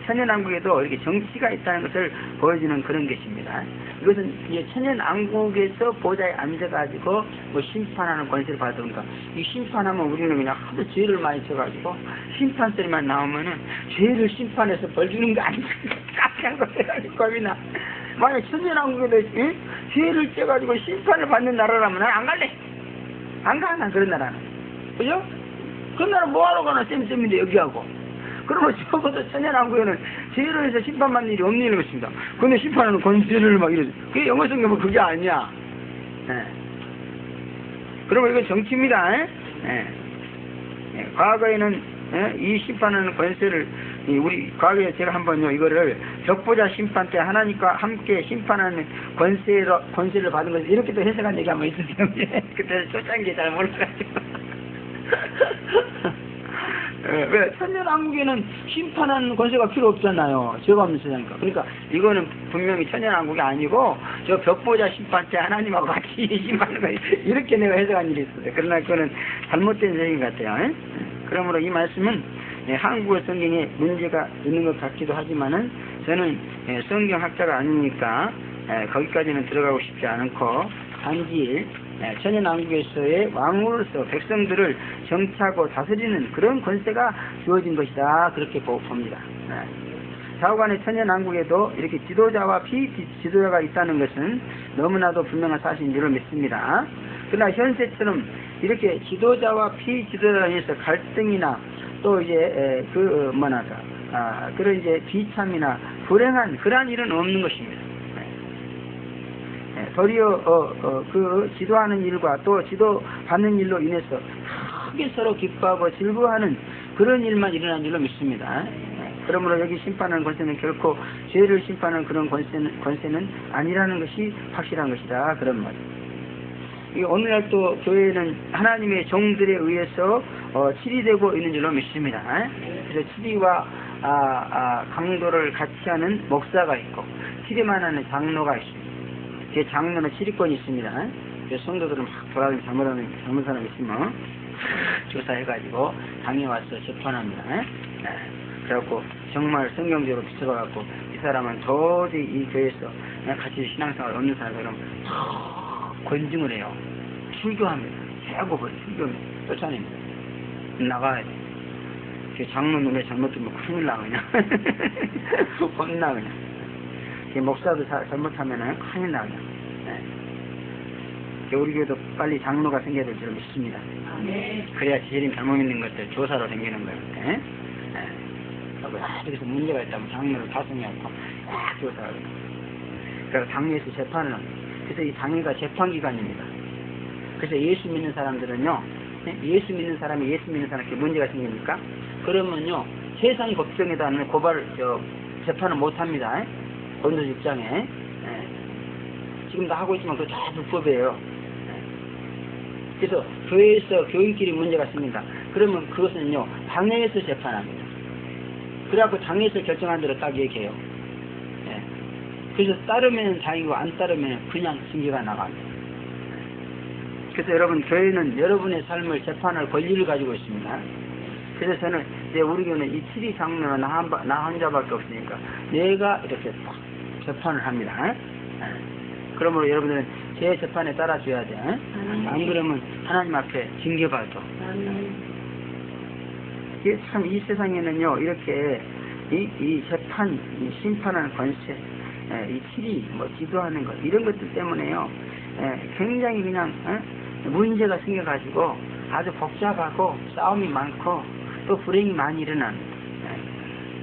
천연왕국에도 이렇게 정치가 있다는 것을 보여주는 그런 것입니다. 이것은 천연왕국에서 보좌에 앉아가지고 뭐 심판하는 권세를 받으니까 이 심판하면 우리는 그냥 하도 죄를 많이 져가지고 심판 소리만 나오면은 죄를 심판해서 벌 주는 거 아니야? 깜짝 놀라가지고 겁이나. 만약 천연왕국에도 죄를 져가지고 심판을 받는 나라라면 난 안 갈래. 안 가, 난 그런 나라는. 그죠? 그런 나라 뭐하러 가나 쌤쌤인데 여기하고. 그러면 적어도 천연왕국에는 죄로 해서 심판받는 일이 없는 것입니다. 근데 심판하는 권세를 막 이러죠. 그게 영어 성경은 그게 아니야. 그러면 이건 정치입니다. 과거에는 이 심판하는 권세를 우리 과거에 제가 한번요 이거를 적보자 심판 때 하나님과 함께 심판하는 권세를 받은 것을 이렇게 또 해석한 얘기 한번 있었어요. 그때 초창기에 잘 몰라가지고. 왜? 천년왕국에는 심판하는 권세가 필요 없잖아요. 죄가 없는 세상이니까. 그러니까 이거는 분명히 천년왕국이 아니고 저 벽보자 심판 때 하나님하고 같이 심판하는 거예요. 이렇게 내가 해석한 일이 있어요. 그러나 그거는 잘못된 생각 같아요. 그러므로 이 말씀은 한국어 성경에 문제가 있는 것 같기도 하지만은 저는 성경학자가 아니니까 거기까지는 들어가고 싶지 않고 단지 천연왕국에서의 왕으로서 백성들을 정치하고 다스리는 그런 권세가 주어진 것이다. 그렇게 봅니다. 좌우간의 천연왕국에도 이렇게 지도자와 피지도자가 있다는 것은 너무나도 분명한 사실인 줄을 믿습니다. 그러나 현세처럼 이렇게 지도자와 피지도자에서 갈등이나 또 이제 그런 이제 비참이나 불행한 그러한 일은 없는 것입니다. 도리어 그 지도하는 일과 또 지도받는 일로 인해서 크게 서로 기뻐하고 즐거워하는 그런 일만 일어난 줄로 믿습니다. 그러므로 여기 심판하는 권세는 결코 죄를 심판하는 그런 권세는 아니라는 것이 확실한 것이다. 그런 말. 오늘날 또 교회는 하나님의 종들에 의해서 치리되고 있는 줄로 믿습니다. 그래서 치리와 강도를 같이 하는 목사가 있고 치리만 하는 장로가 있습니다. 그 장로는 치리권이 있습니다. 그래서 성도들은 막 돌아다니는 잘못하는 사람이 있으면 조사해가지고 당에 와서 재판합니다. 그래갖고 정말 성경적으로 비춰봐갖고 이 사람은 도저히 이 교회에서 같이 신앙생활 없는 사람처럼 권증을 해요. 출교합니다. 세고 출교합니다. 쫓아냅니다. 나가야 돼. 그 장로 눈에 잘못되면 큰일 나 그냥. 혼나 그냥. 목사도 잘못하면은 큰일 나 그냥. 우리 교회도 빨리 장로가 생겨야 될 줄 믿습니다. 그래야 재림 잘못 믿는 것들 조사로 생기는 거예요. 그래서 문제가 있다면 장로를 파송해갖고 조사하고. 그래서 당회에서 재판을 합니다. 그래서 이 당회가 재판기관입니다. 그래서 예수 믿는 사람들은요, 예수 믿는 사람이 예수 믿는 사람께 문제가 생깁니까? 그러면요, 세상 법정에다는 재판을 못합니다. 본도적 입장에. 지금도 하고 있지만 그거 다 불법이에요. 그래서 교회에서 교인끼리 문제가 생긴다. 그러면 그것은요, 당회에서 재판합니다. 그래갖고 당에서 결정한 대로 딱 얘기해요. 그래서 따르면 다행이고 안 따르면 그냥 징계가 나갑니다. 그래서 여러분 교회는 여러분의 삶을 재판할 권리를 가지고 있습니다. 그래서 저는 이제 우리 교회는 이 치리 장로는 나 혼자밖에 없으니까 내가 이렇게 딱 재판을 합니다. 그러므로 여러분들은 제 재판에 따라줘야 돼. 안 그러면 하나님 앞에 징계받아. 참 이 세상에는요 이렇게 이 재판, 이 심판하는 권세, 이 치리, 지도하는 것 이런 것들 때문에요 굉장히 그냥 문제가 생겨가지고 아주 복잡하고 싸움이 많고 또 불행이 많이 일어납니다.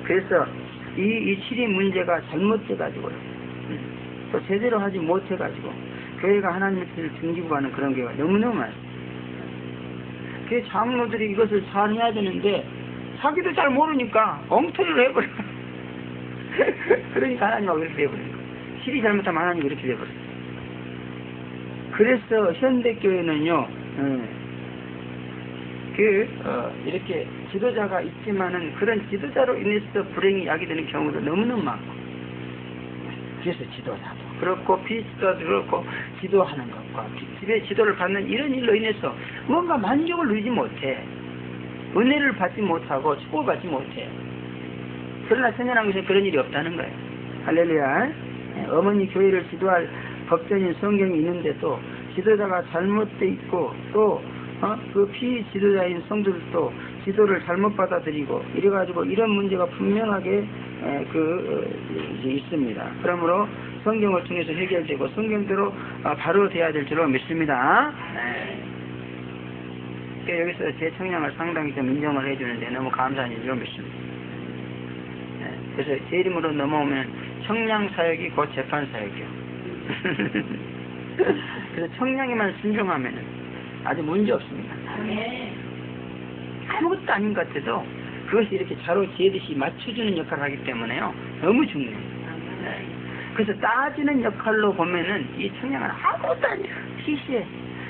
그래서 이 치리 문제가 잘못돼가지고요 또 제대로 하지 못해가지고 교회가 하나님의 뜻을 등지고 가는 그런 경우가 너무너무 많습니다. 그 장로들이 이것을 잘 해야 되는데 자기도 잘 모르니까 엉터리를 해버려. 그러니까 하나님하고 이렇게 돼버려요. 실이 잘못하면 하나님이 이렇게 돼버려요. 그래서 현대교회는요 이렇게 지도자가 있지만은 그런 지도자로 인해서 불행이 야기되는 경우도 너무너무 많고 그래서 지도자도 그렇고 비지도자도 그렇고 지도하는 것과 집에 지도를 받는 이런 일로 인해서 뭔가 만족을 누리지 못해. 은혜를 받지 못하고 축복을 받지 못해. 그러나 천연왕국에서 그런 일이 없다는 거예요. 할렐루야. 어머니 교회를 지도할 법전인 성경이 있는데도 지도자가 잘못돼 있고 또 그 피지도자인 성도들도 지도를 잘못 받아들이고 이래가지고 이런 문제가 분명하게 이제 있습니다. 그러므로 성경을 통해서 해결되고 성경대로 바로 돼야 될 줄로 믿습니다. 여기서 제 청량을 상당히 좀 인정을 해주는데 너무 감사한 일로 믿습니다. 그래서 제 이름으로 넘어오면 청량사역이 곧 재판사역이요. 그래서 청량에만 순종하면 아주 문제 없습니다. 아무것도 아닌 것 같아도 그것이 이렇게 자로 지혜듯이 맞춰주는 역할을 하기 때문에요. 너무 중요해요. 그래서 따지는 역할로 보면은 이 청량은 아무것도 아니야. 시시해.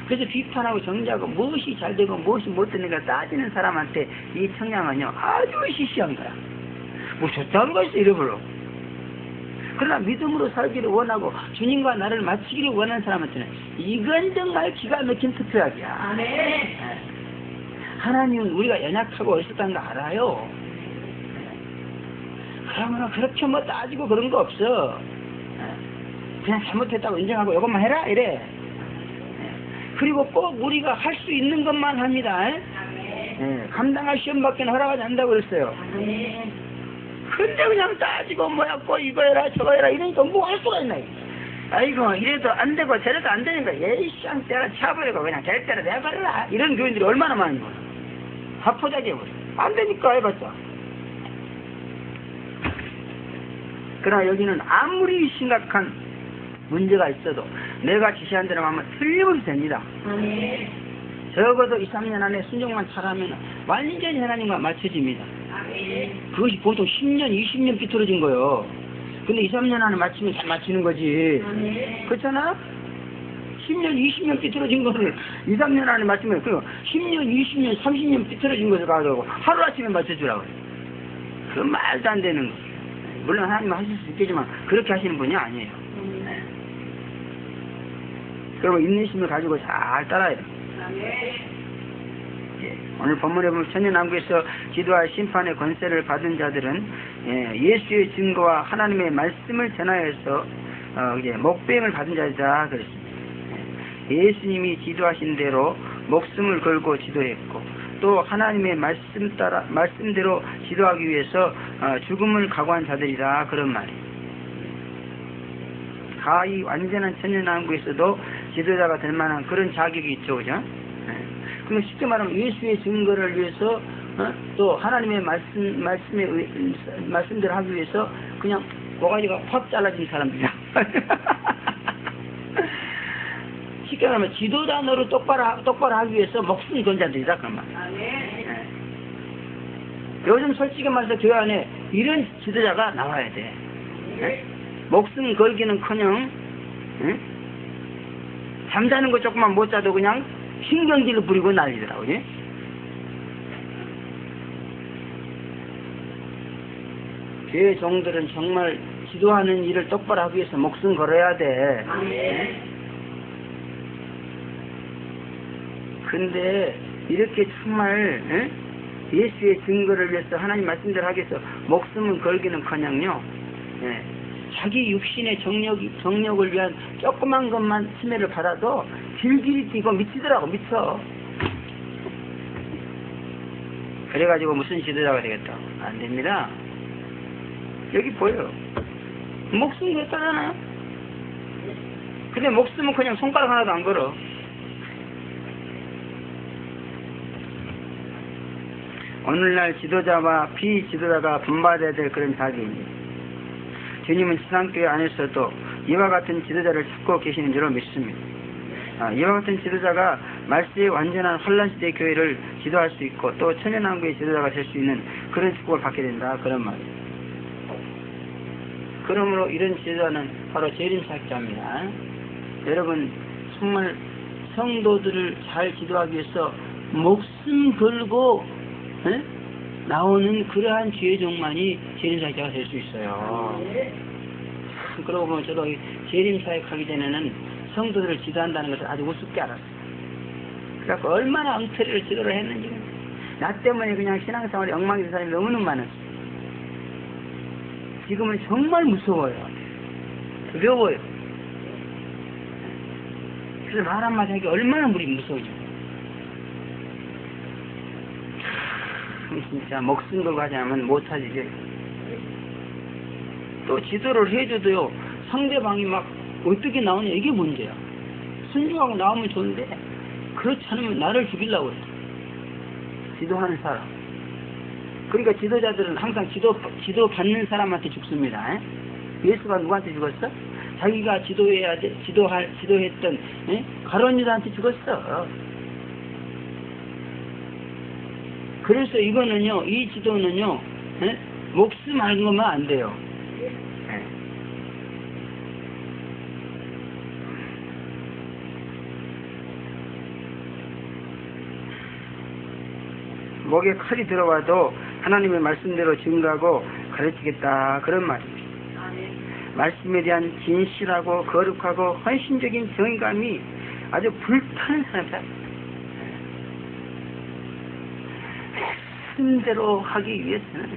그래서 비판하고 정죄하고 무엇이 잘 되고 무엇이 못 되는가 따지는 사람한테 이 청량은요 아주 시시한 거야. 뭐 좋다는 것이 잃어버려. 그러나 믿음으로 살기를 원하고 주님과 나를 맞추기를 원하는 사람한테는 이건 정말 기가 막힌 특별하기야. 하나님은 우리가 연약하고 어리석다는 거 알아요. 그러면 그렇게 뭐 따지고 그런 거 없어. 그냥 잘못했다고 인정하고 이것만 해라 이래. 그리고 꼭 우리가 할 수 있는 것만 합니다. 감당할 시험밖에 허락하지 않는다고 그랬어요. 근데 그냥 따지고 뭐야 꼭 이거 해라 저거 해라 이러니까 뭐 할 수가 있나. 아이고 이래도 안 되고 저래도 안 되니까 예이쌍 때려 차버리고 그냥 될 대로 내버려라 이런 교인들이 얼마나 많은 거야. 하포자기 해버려. 안 되니까 해봤자. 그러나 여기는 아무리 심각한 문제가 있어도 내가 지시한 대로 하면 틀림없이 됩니다. 적어도 2, 3년 안에 순종만 잘하면 완전히 하나님과 맞춰집니다. 그것이 보통 10년, 20년 삐뚤어진 거예요. 근데 2, 3년 안에 맞추면 다 맞추는 거지. 그렇잖아? 10년, 20년 삐뚤어진 거를 2, 3년 안에 맞추면, 그 10년, 20년, 30년 삐뚤어진 것을 가지고 하루아침에 맞춰주라고. 그 말도 안 되는 거. 물론 하나님은 하실 수 있겠지만 그렇게 하시는 분이 아니에요. 그러면 인내심을 가지고 잘 따라야 돼요. 오늘 본문에 보면 천년왕국에서 기도할 심판의 권세를 받은 자들은 예수의 증거와 하나님의 말씀을 전하여서 목배임을 받은 자다 그랬습니다. 예수님이 지도하신 대로 목숨을 걸고 지도했고 또 하나님의 말씀대로 지도하기 위해서 죽음을 각오한 자들이다 그런 말이에요. 가히 완전한 천년왕국에서도 지도자가 될 만한 그런 자격이 있죠, 그죠? 그럼 쉽게 말하면 예수의 증거를 위해서 또 하나님의 말씀대로 하기 위해서 그냥 고가지가 확 잘라진 사람들이야. 쉽게 말하면 지도자 노릇 똑바로 하기 위해서 목숨 건 자들이다 그런 말이야. 요즘 솔직히 말해서 교회 안에 이런 지도자가 나와야 돼. 목숨 걸기는커녕 잠자는 거 조금만 못 자도 그냥 신경질을 부리고 난리더라고. 교회 종들은 정말 지도하는 일을 똑바로 하기 위해서 목숨 걸어야 돼. 근데 이렇게 정말 예수의 증거를 위해서 하나님 말씀대로 하기 위해서 목숨을 걸기는커녕요. 자기 육신의 정력을 위한 조그만 것만 침해를 받아도 길길이 뛰고 미치더라고. 미쳐. 그래가지고 무슨 지도자가 되겠다. 안 됩니다. 여기 보여. 목숨 걸었잖아요. 근데 목숨은 그냥 손가락 하나도 안 걸어. 오늘날 지도자와 비지도자가 분발해야 될 그런 자리입니다. 주님은 지상교회 안에서도 이와 같은 지도자를 찾고 계시는 줄로 믿습니다. 이와 같은 지도자가 말세의 완전한 환란시대의 교회를 지도할 수 있고 또 천년왕국의 지도자가 될 수 있는 그런 축복을 받게 된다 그런 말이에요. 그러므로 이런 지도자는 바로 재림사역자입니다. 여러분 정말 성도들을 잘 지도하기 위해서 목숨 걸고 나오는 그러한 지혜종만이 재림사역자가 될 수 있어요. 그러고 보면 저도 재림사역하기 전에는 성도들을 지도한다는 것을 아주 우습게 알았어요. 그래서 얼마나 엉터리를 지도를 했는지 나 때문에 그냥 신앙생활에 엉망이 된 사람이 너무너무 많았어요. 지금은 정말 무서워요. 두려워요. 그래서 말 한마디 하기 얼마나 우리 무서워져. 진짜 목숨 걸고 하지 않으면 못하지. 또 지도를 해줘도요 상대방이 막 어떻게 나오냐 이게 문제야. 순종하고 나오면 좋은데 그렇지 않으면 나를 죽이려고 그래. 지도하는 사람. 그러니까 지도자들은 항상 지도 받는 사람한테 죽습니다. 예수가 누구한테 죽었어? 자기가 지도했던 가룟 유다한테 죽었어. 그래서 이거는요, 이 지도는요, 목숨 하는 것만 안 돼요. 목에 칼이 들어와도 하나님의 말씀대로 증거하고 가르치겠다 그런 말입니다. 말씀에 대한 진실하고 거룩하고 헌신적인 정의감이 아주 불타는 사람이다. 말씀대로 하기 위해서는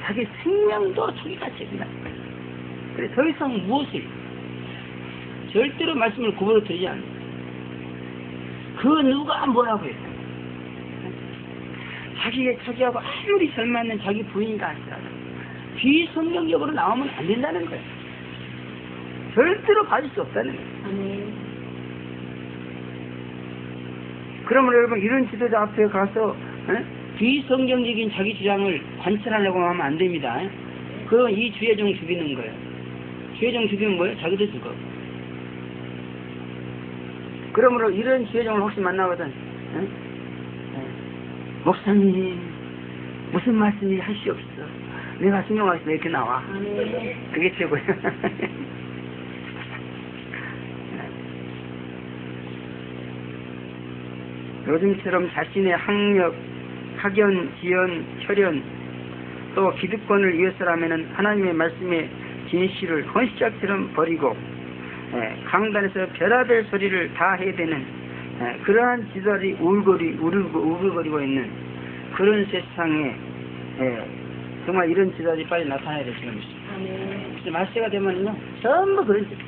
자기 생명도 주기가 됩니다. 그래 더 이상 무엇을 절대로 말씀을 구부러 드리지 않는다. 그 누가 뭐라고 했어? 자기하고 아무리 잘 맞는 자기 부인이가 아니라 비성경적으로 나오면 안 된다는 거예요. 절대로 받을 수 없다는 거예요. 그러면 여러분 이런 지도자 앞에 가서 비성경적인 자기 주장을 관철하려고 하면 안 됩니다. 그럼 이 주의종 죽이는 거예요. 주의종 죽이면 뭐예요? 자기도 죽어. 그러므로 이런 주의종을 혹시 만나거든 목사님 무슨 말씀이 하시옵소. 내가 순종할 때 이렇게 나와. 그게 최고예요. 요즘처럼 자신의 학력, 학연, 지연, 혈연, 또 기득권을 위해서라면 하나님의 말씀의 진실을 헌시짝처럼 버리고 강단에서 별의별 소리를 다 해야 되는 그러한 지도자들이 우글거리고 있는 그런 세상에 정말 이런 지도자들이 빨리 나타나야 될 지금 있습니다. 말세가 되면요 전부 그런 짓.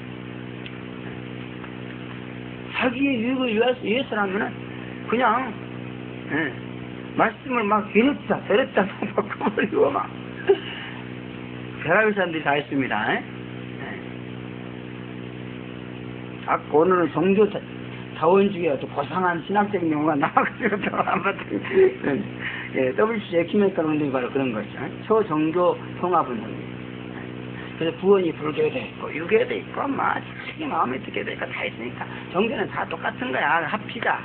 자기의 유익을 위해서라면은 그냥 말씀을 막 이랬다 바꿔버리고 막 별의별 사람들이 다 있습니다. 오늘은 종교 자원주의와 또 고상한 신학적인 용어가 나와가지고 또 한번 WC 에큐메니컬 운동이 바로 그런 거죠. 초종교 통합 운동이에요. 그래서 부원이 불교도 있고 유교도 있고 막 자기 마음에 듣게도 있고 다 있으니까 종교는 다 똑같은 거야. 합시다.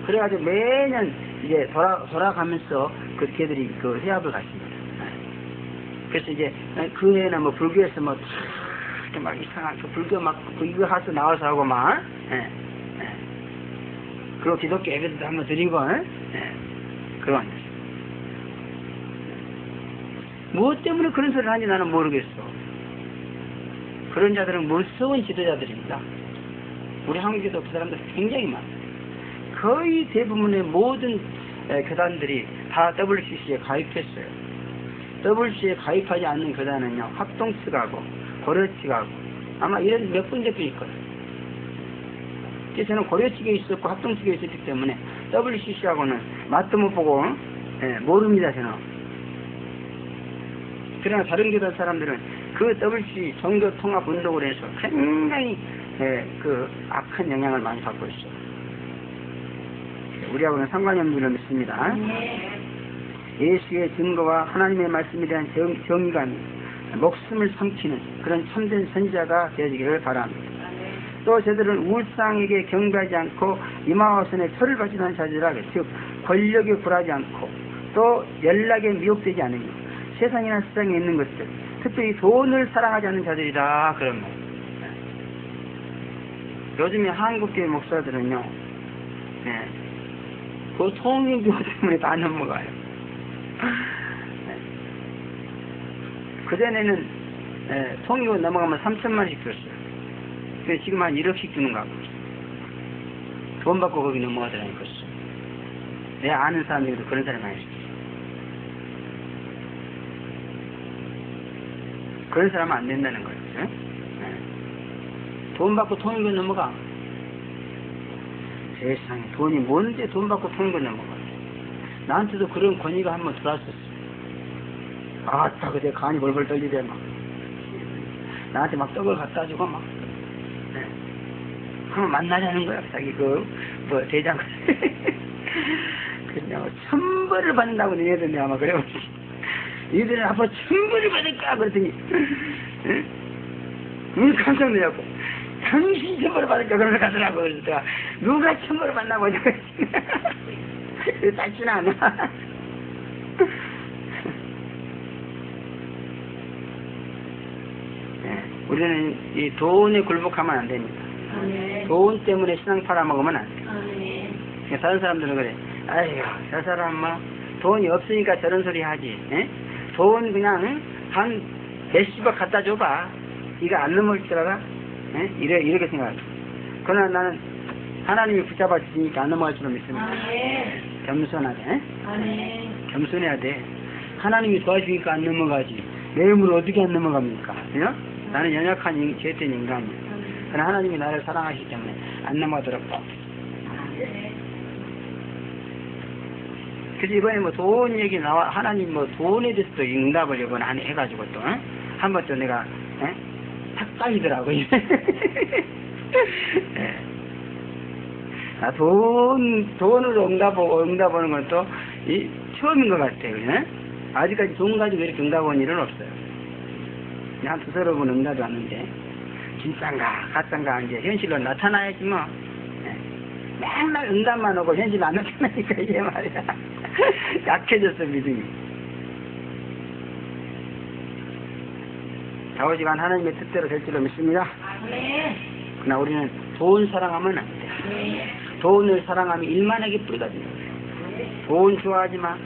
그래가지고 매년 이제 돌아가면서 그 걔들이 그 회합을 갖습니다. 그래서 이제 그 해에는 뭐 불교에서 뭐 이렇게 막 이상한 그 불교 막 이거 하서 나와서 하고 막 그리고 기독교 예배도 한번 드리고 그런 무엇 때문에 그런 소리를 하는지 나는 모르겠어. 그런 자들은 무서운 지도자들입니다. 우리 한국에도 그 사람들 굉장히 많아요. 거의 대부분의 모든 교단들이 다 WCC에 가입했어요. WCC에 가입하지 않는 교단은요 합동 측하고 고려 측하고 아마 이런 몇 군데 있을 거예요. 그래서 저는 고려 측에 있었고 합동 측에 있었기 때문에 WCC하고는 맛도 못 보고 모릅니다 저는. 그러나 다른 교단 사람들은 그 WCC 종교 통합 운동을 해서 굉장히 그 악한 영향을 많이 받고 있어요. 우리하고는 상관이 없는 줄로 믿습니다. 예수의 증거와 하나님의 말씀에 대한 정의가 목숨을 삼키는 그런 참된 선지자가 되어지기를 바랍니다. 또 저들은 우상에게 경배하지 않고 이마와선에 철을 바치는 자들이라 즉 권력에 굴하지 않고 또 연락에 미혹되지 않으며 세상이나 세상에 있는 것들 특별히 돈을 사랑하지 않는 자들이다 그런 말. 요즘에 한국교회 목사들은요 그 통일교 때문에 다 넘어가요. 그전에는 통일교 넘어가면 3천만 원씩 줬어요. 근데 지금 한 1억씩 주는 거 같고 돈 받고 거기 넘어가더라니까. 내 아는 사람 중에도 그런 사람이 많이 있어요. 그런 사람은 안 된다는 거예요. 돈 받고 통일교 넘어가. 세상에 돈이 뭔데 돈 받고 통일교 넘어가. 나한테도 그런 권위가 한번 들어왔었어. 아따 그때 간이 벌벌 떨리대 막. 나한테 막 떡을 갖다 주고 막. 한번 만나자는 거야. 자기 뭐 대장. 그냥 천벌을 받는다고 니네들 아마 그래. 니들은 앞으로 천벌을 받을 거야 그랬더니 깜짝 놀랐고 당신이 천벌을 받을 거야 그러면서 가더라고. 그래서 내가 누가 천벌을 받나고 하냐고 닿지는 않아. 우리는 이 돈에 굴복하면 안 됩니다. 돈 때문에 신앙 팔아먹으면 안 돼. 다른 사람들은 그래. 아이고 저 사람 뭐 돈이 없으니까 저런 소리 하지. 돈 그냥 한 몇십억 갖다 줘봐. 이거 안 넘을 줄 알아? 이렇게 생각해. 그러나 나는 하나님이 붙잡아 주시니까 안 넘어갈 줄로 믿습니다. 겸손하게. 겸손해야 돼. 하나님이 도와주니까 안 넘어가지. 내 힘으로 어떻게 안 넘어갑니까? 나는 연약한 죄된 인간이야. 그러나 하나님이 나를 사랑하시기 때문에 안 넘어가도록 그래서 이번에 뭐 돈 얘기 나와, 하나님 뭐 돈에 대해서도 응답을 이번에 해가지고 또, 한 번 또 내가, 탁갈리더라고요. 예. 아, 돈으로 응답하는 건 또, 처음인 것 같아요. 예? 아직까지 돈 가지고 이렇게 응답한 일은 없어요. 그냥 한 두서너 번 응답이 왔는데, 진짠가, 가짠가, 이제 현실로 나타나야지 뭐. 예. 맨날 응답만 오고 현실 안 나타나니까 이게 말이야. 약해졌어, 믿음이. 좌우지간 하나님의 뜻대로 될 줄로 믿습니다. 그러나 우리는 돈 사랑하면 안 돼. 돈을 사랑하면 일만하게 뿌리가 된다. 돈 좋아하지 마.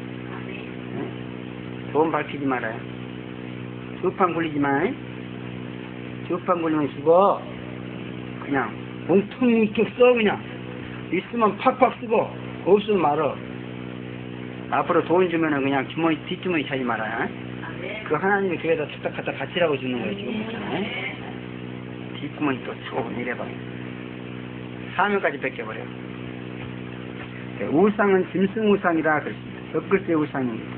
돈 밝히지 말아요. 주판 굴리지 마. 주판 굴리면 죽어. 그냥 뭉텅이 있게 써. 그냥 있으면 팍팍 쓰고 없으면 말어. 앞으로 돈 주면은 그냥 주머니 뒷주머니 차지 말아요. 그 하나님의 교회에다 툭딱 갖다 바치라고 주는 거예요 지금. 뒷구멍이 또 쭉 내려버려. 사명까지 뺏겨버려. 네, 우상은 짐승 우상이라 그랬습니다. 덧글자 우상입니다.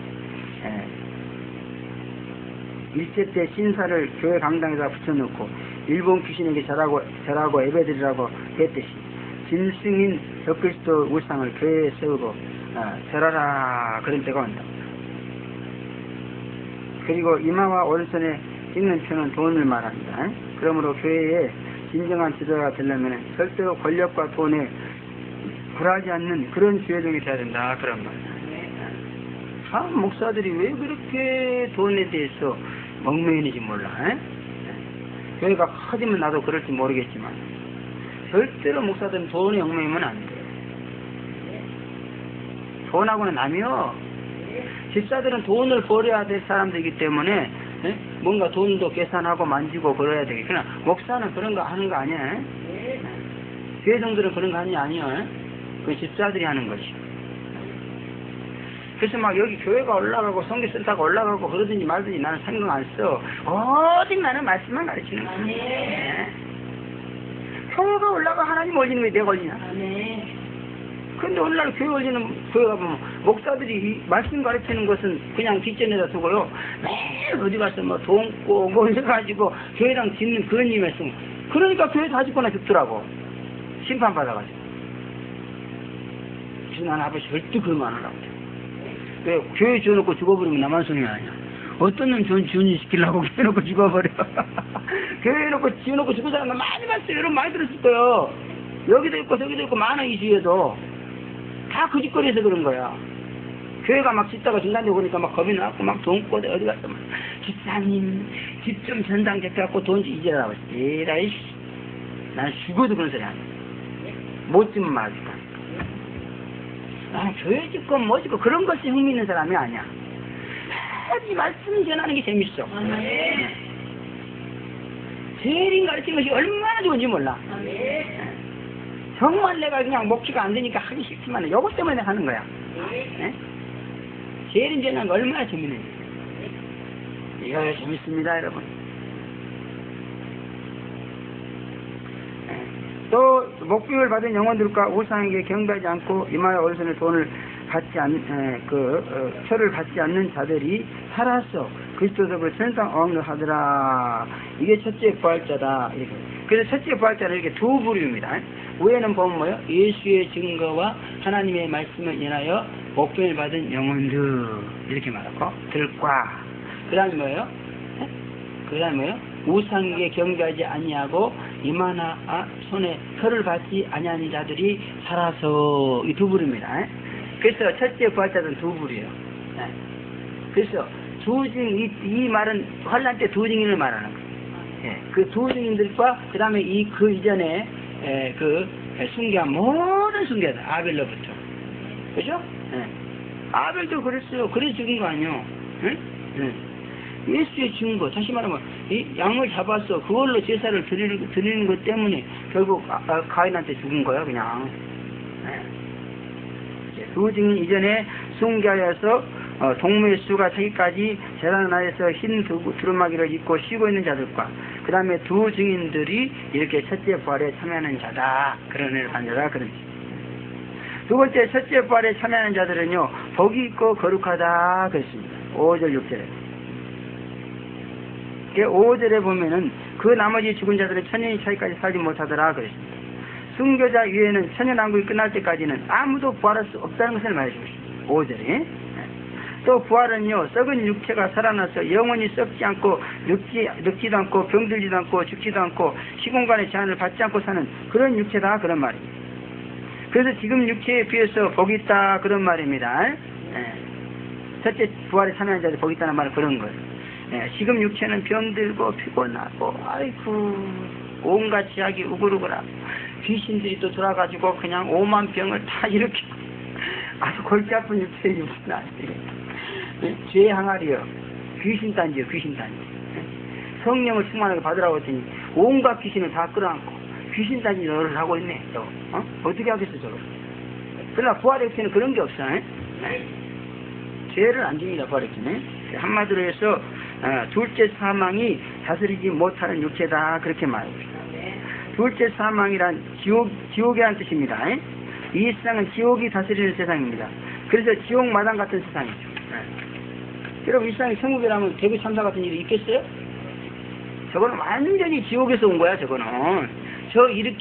일제 때 신사를 교회 강당에다 붙여놓고 일본 귀신에게 절하고 예배드리라고 했듯이 짐승인 덧글자 우상을 교회에 세우고 절하라 그런 때가 온다. 그리고 이마와 오른손에 찍는 표는 돈을 말합니다. 그러므로 교회에 진정한 지도자가 되려면 절대로 권력과 돈에 굴하지 않는 그런 주의종이 되어야 된다. 그런 말이야. 목사들이 왜 그렇게 돈에 대해서 얽매이는지 몰라. 교회가 커지면 나도 그럴지 모르겠지만 절대로 목사들은 돈에 얽매이면 안 돼. 돈하고는 남이요. 집사들은 돈을 벌어야 될 사람들이기 때문에 뭔가 돈도 계산하고 만지고 그래야 되겠. 그러나 목사는 그런 거 하는 거 아니야. 교회종들은 그런 거 하는 게 아니야. 그 집사들이 하는 것이. 그래서 막 여기 교회가 올라가고 성교센터가 올라가고 그러든지 말든지 나는 생각 안 써. 어디 나는 말씀만 가르치는 거야. 교회가 올라가 하나님 올리는 게 내가 올리냐. 근데 오늘날 교회 올리는 교회가 보면 목사들이 이 말씀 가르치는 것은 그냥 뒷전에다 두고요. 매일 어디 가서 뭐 돈 꼬고 해가지고 교회랑 짓는 그런 일 말씀. 그러니까 교회 다 짓거나 죽더라고. 심판받아가지고. 그래서 나는 아버지 절대 그런 거 안 하려고 해. 왜 교회 지어놓고 죽어버리면 나만 손이 아니야. 어떤 놈 주은이 시키려고 교회 놓고 죽어버려. 교회 놓고 지어놓고 죽은 사람 많이 봤어요. 여러분 많이 들었을 거예요. 여기도 있고 저기도 있고 많아 이 주위에도. 다 그 짓거리에서 그런 거야. 교회가 막 짓다가 중단되고 그러니까 막 겁이 나고 막 돈 꼬대 어디 갔어 막 집사님 집 좀 전당 잡혀갖고 돈 좀 잊으라고. 에라이 난 죽어도 그런 소리 안 해. 못 짓면 말이야. 나는 교회 짓고 뭐 짓고 그런 것이 흥미있는 사람이 아니야. 이 말씀 전하는 게 재밌어. 제일 가르치는 것이 얼마나 좋은지 몰라. 정말 내가 그냥 목표가 안 되니까 하기 싫지만 이것 때문에 내가 하는 거야. 제일 전하는 거 얼마나 재밌는지. 이거 재밌습니다 여러분. 또 목표를 받은 영혼들과 우상에게 경배하지 않고 이마에 오른손에 돈을 받지 표를 받지 않는 자들이 살아서 그리스도적으로 천상 어학을 하더라. 이게 첫째 부활자다. 이렇게. 그래서 첫째 부활자는 이렇게 두 부류입니다. 위에는 보면 뭐요? 예수의 증거와 하나님의 말씀을 인하여 목표를 받은 영혼들 이렇게 말하고 들과 그 다음에 뭐예요? 그 다음에 뭐예요? 우상에게 경배하지 아니하고 이마나 손에 표를 받지 아니하는 자들이 살아서 이 두 부류입니다. 그래서 첫째 부활자는 두 부류예요. 그래서 두 증인 이 말은 환란 때 두 증인을 말하는 거예요. 그 두 증인들과 그 다음에 그 이전에 그 순교한 모든 순교자 아벨로부터 그죠? 아벨도 그랬어요. 그래 죽인 거 아니요? 예수의 증거 다시 말하면 이 양을 잡았어. 그걸로 제사를 드리는 것 때문에 결국 가인한테 죽은 거야 그냥. 두 증인 이전에 순교하여서 동무의 수가 차기까지 제단 안에서 흰 두루마기를 입고 쉬고 있는 자들과 그 다음에 두 증인들이 이렇게 첫째 부활에 참여하는 자다. 그런 애를 받는 자다. 그런 두 번째, 첫째 부활에 참여하는 자들은요, 복이 있고 거룩하다 그랬습니다. 5절 6절에. 5절에 보면은 그 나머지 죽은 자들은 천년이 차이까지 살지 못하더라 그랬습니다. 순교자 위에는 천년왕국이 끝날 때까지는 아무도 부활할 수 없다는 것을 말해주고 있습니다. 5절에. 또 부활은요, 썩은 육체가 살아나서 영원히 썩지 않고 늙지도 않고 병들지도 않고 죽지도 않고 시공간의 제한을 받지 않고 사는 그런 육체다 그런 말입니다. 그래서 지금 육체에 비해서 복이 있다 그런 말입니다. 첫째 부활에 참여하는 자들 복이 있다는 말은 그런 거예요. 지금 육체는 병들고 피곤하고 아이고 온갖 지약이 우글우글하고 귀신들이 또 돌아가지고 그냥 오만 병을 다 일으키고 아주 골치 아픈 육체의 육체는 아니에요. 죄의 항아리요, 귀신단지요, 귀신단지. 성령을 충만하게 받으라고 했더니 온갖 귀신을 다 끌어안고 귀신단지 노릇을 하고 있네. 저거 어떻게 하겠어 저거. 그러나 부활의 육체는 그런 게 없어. 죄를 안 집니다. 부활의 육체는. 한마디로 해서 둘째 사망이 다스리지 못하는 육체다 그렇게 말하고 있습니다. 둘째 사망이란 지옥이라는 뜻입니다. 이 세상은 지옥이 다스리는 세상입니다. 그래서 지옥 마당 같은 세상이죠. 여러분 이 세상에 천국이라면 대구 참사 같은 일이 있겠어요? 저거는 완전히 지옥에서 온 거야. 저거는 저 일을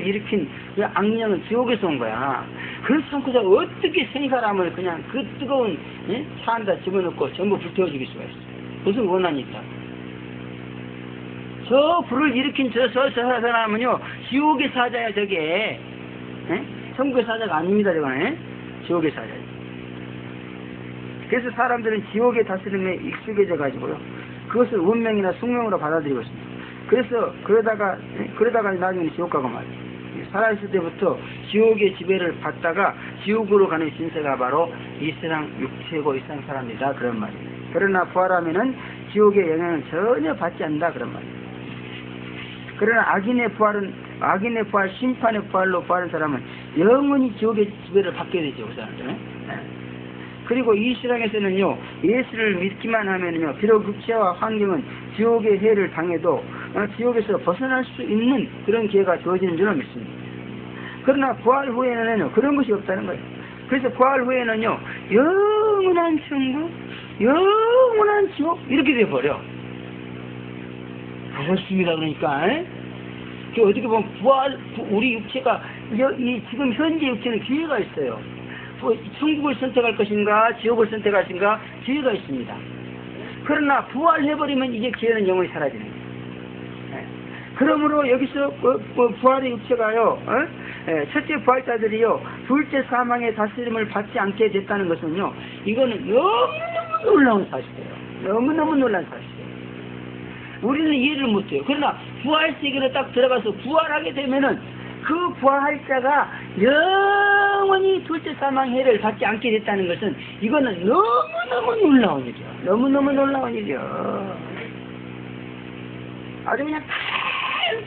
일으킨 그 악령은 지옥에서 온 거야. 그렇지 않고 어떻게 생사람을 그냥 그 뜨거운 차 안에다 집어넣고 전부 불태워 죽일 수가 있어. 무슨 원한이 있다. 저 불을 일으킨 저 사람은요 지옥의 사자야 저게. 천국의 사자가 아닙니다. 저거는 지옥의 사자예요. 그래서 사람들은 지옥의 다스림에 익숙해져 가지고요 그것을 운명이나 숙명으로 받아들이고 있습니다. 그래서 그러다가 나중에 지옥 가고 말이에요. 살아있을 때부터 지옥의 지배를 받다가 지옥으로 가는 신세가 바로 이 세상 육체고 이 세상 사람이다 그런 말이에요. 그러나 부활하면은 지옥의 영향을 전혀 받지 않는다 그런 말이에요. 그러나 악인의 부활, 심판의 부활로 부활한 사람은 영원히 지옥의 지배를 받게 되죠. 그 사람들은. 그리고 이 세상에서는요, 예수를 믿기만 하면요, 비록 육체와 환경은 지옥의 해를 당해도 지옥에서 벗어날 수 있는 그런 기회가 주어지는 줄로 믿습니다. 그러나 부활 후에는 그런 것이 없다는 거예요. 그래서 부활 후에는요, 영원한 천국, 영원한 지옥 이렇게 돼버려. 그렇습니다. 그러니까 어떻게 보면 우리 육체가 지금 현재 육체는 기회가 있어요. 천국을 선택할 것인가 지옥을 선택할 것인가 기회가 있습니다. 그러나 부활해버리면 이제 기회는 영원히 사라지는 거예요. 그러므로 여기서 부활의 육체가요 첫째 부활자들이요 둘째 사망의 다스림을 받지 않게 됐다는 것은요 이거는 너무너무 놀라운 사실이에요. 너무너무 놀라운 사실이에요. 우리는 이해를 못해요. 그러나 부활 세계로 딱 들어가서 부활하게 되면은 그 부활할 자가 영원히 둘째 사망 해를 받지 않게 됐다는 것은 이거는 너무너무 놀라운 일이야. 너무너무 놀라운 일이야. 아주 그냥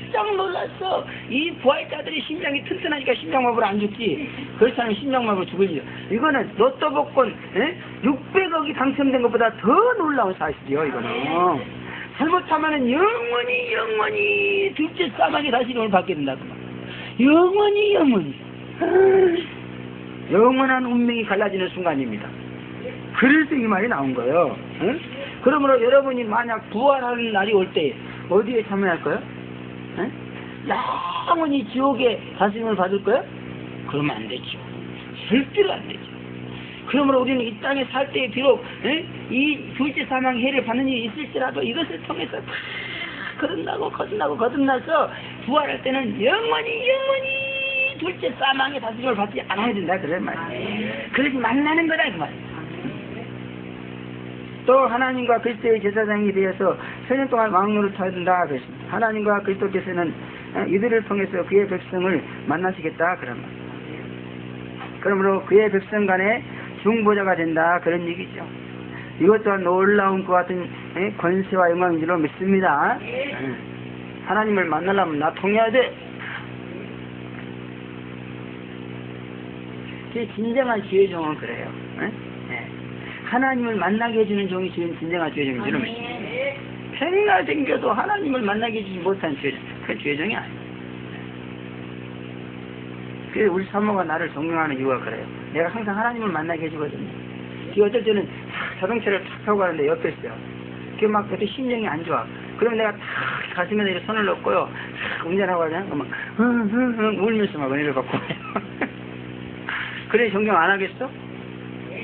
깜짝 놀랐어. 이 부활자들이 심장이 튼튼하니까 심장마비로 안 죽지. 그렇지 않으면 심장마비로 죽을 일. 이거는 로또 복권 600억이 당첨된 것보다 더 놀라운 사실이요. 이거는 잘못하면은 영원히 둘째 사망의 다스림을 받게 된다. 영원히 영원한 운명이 갈라지는 순간입니다. 그래서 이 말이 나온 거예요. 그러므로 여러분이 만약 부활하는 날이 올 때 어디에 참여할 거예요? 영원히 지옥의 다스림을 받을 거예요? 그러면 안 되죠. 절대로 안 되죠. 그러므로 우리는 이 땅에 살 때 비록 이 둘째 사망 해를 받는 일이 있을지라도 이것을 통해서 거듭나서 부활할 때는 영원히 둘째 사망의 다스림을 받지 않아야 된다 그런 말이에요. 그래서 만나는 거다 그 말이에요. 또 하나님과 그리스도의 제사장이 되어서 천년 동안 왕노릇 하야 된다 그랬습니다. 하나님과 그리스도께서는 이들을 통해서 그의 백성을 만나시겠다 그런 말이에요. 그러므로 그의 백성 간에 중보자가 된다 그런 얘기죠. 이것 또한 놀라운 것 같은 권세와 영광인 줄로 믿습니다. 하나님을 만나려면 나 통해야 돼. 진정한 주의 종은 그래요. 하나님을 만나게 해주는 종이 진정한 주의 종인 줄로 믿습니다. 백날 댕겨도 하나님을 만나게 해주지 못한 주의 종, 그 주의 종이 아니에요. 그래서 우리 사모가 나를 존경하는 이유가 그래요. 내가 항상 하나님을 만나게 해주거든요. 그 어쩔 때는 자동차를 탁 타고 가는데 옆에 있어요. 그게 막 그때 심정이 안 좋아. 그러면 내가 탁 가슴에 이렇게 손을 넣고요. 탁 운전하고 하잖아. 그러면 울면서 막 은혜를 받고 그래 존경 안 하겠어?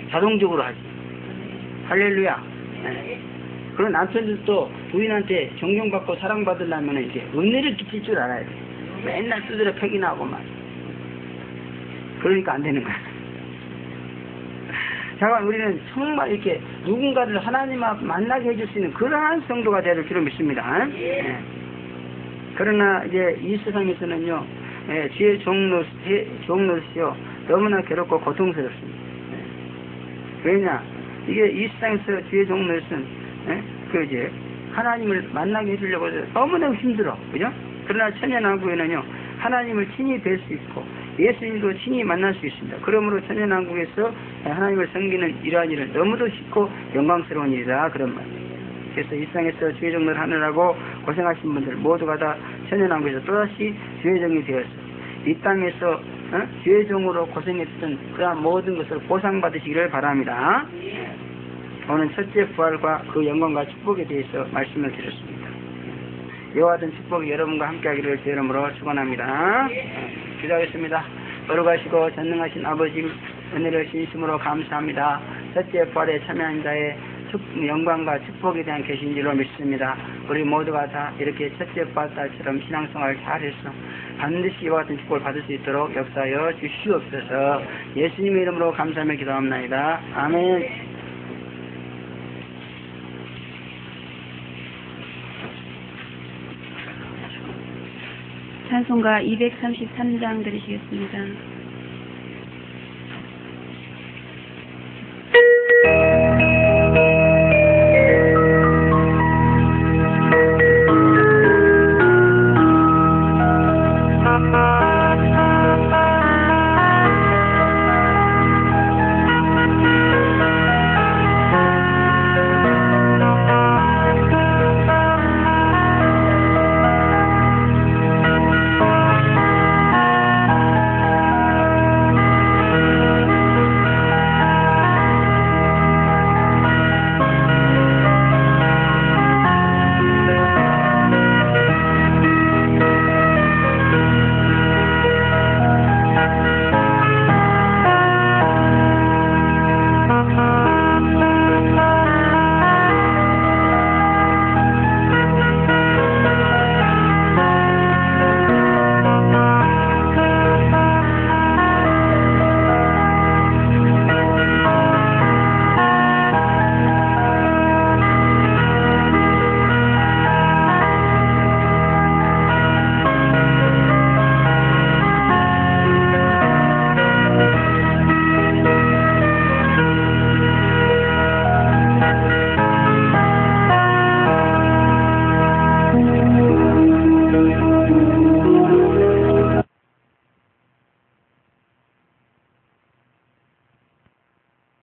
자동적으로 하지. 할렐루야. 네. 그런 남편들도 부인한테 존경받고 사랑받으려면 이렇게 은혜를 끼칠 줄 알아야 돼. 맨날 두드려 패기나 하고 막. 그러니까 안 되는 거야. 잠깐 우리는 정말 이렇게 누군가를 하나님 앞 만나게 해줄 수 있는 그러한 성도가 되야 될 줄을 믿습니다. 네. 그러나 이제 이 세상에서는요, 주의 종로시요 너무나 괴롭고 고통스럽습니다. 네. 왜냐? 이게 이 세상에서 주의 종로는 이제 하나님을 만나게 해주려고 해서 너무나 힘들어, 그죠? 그러나 천연왕국에는요 하나님을 친히 뵐 수 있고 예수님도 친히 만날 수 있습니다. 그러므로 천연왕국에서 하나님을 섬기는 이러한 일은 너무도 쉽고 영광스러운 일이다 그런 말이에요. 그래서 이 세상에서 주의 종로를 하느라고 고생하신 분들 모두가 다 천연왕국에서 또다시 주의 종이 되어서 이 땅에서 주의 종으로 고생했던 그러한 모든 것을 보상받으시기를 바랍니다. 오늘 첫째 부활과 그 영광과 축복에 대해서 말씀을 드렸습니다. 이와 같은 축복이 여러분과 함께하기를 제 이름으로 축원합니다. 기도하겠습니다. 거룩하시고 전능하신 아버지 은혜를 진심으로 감사합니다. 첫째 부활에 참여한 자의 영광과 축복에 대한 계신 줄로 믿습니다. 우리 모두가 다 이렇게 첫째 부활달처럼 신앙생활을 잘해서 반드시 이와 같은 축복을 받을 수 있도록 역사하여 주시옵소서. 예수님의 이름으로 감사하며 기도합니다. 아멘. 찬송가 233장 들으시겠습니다.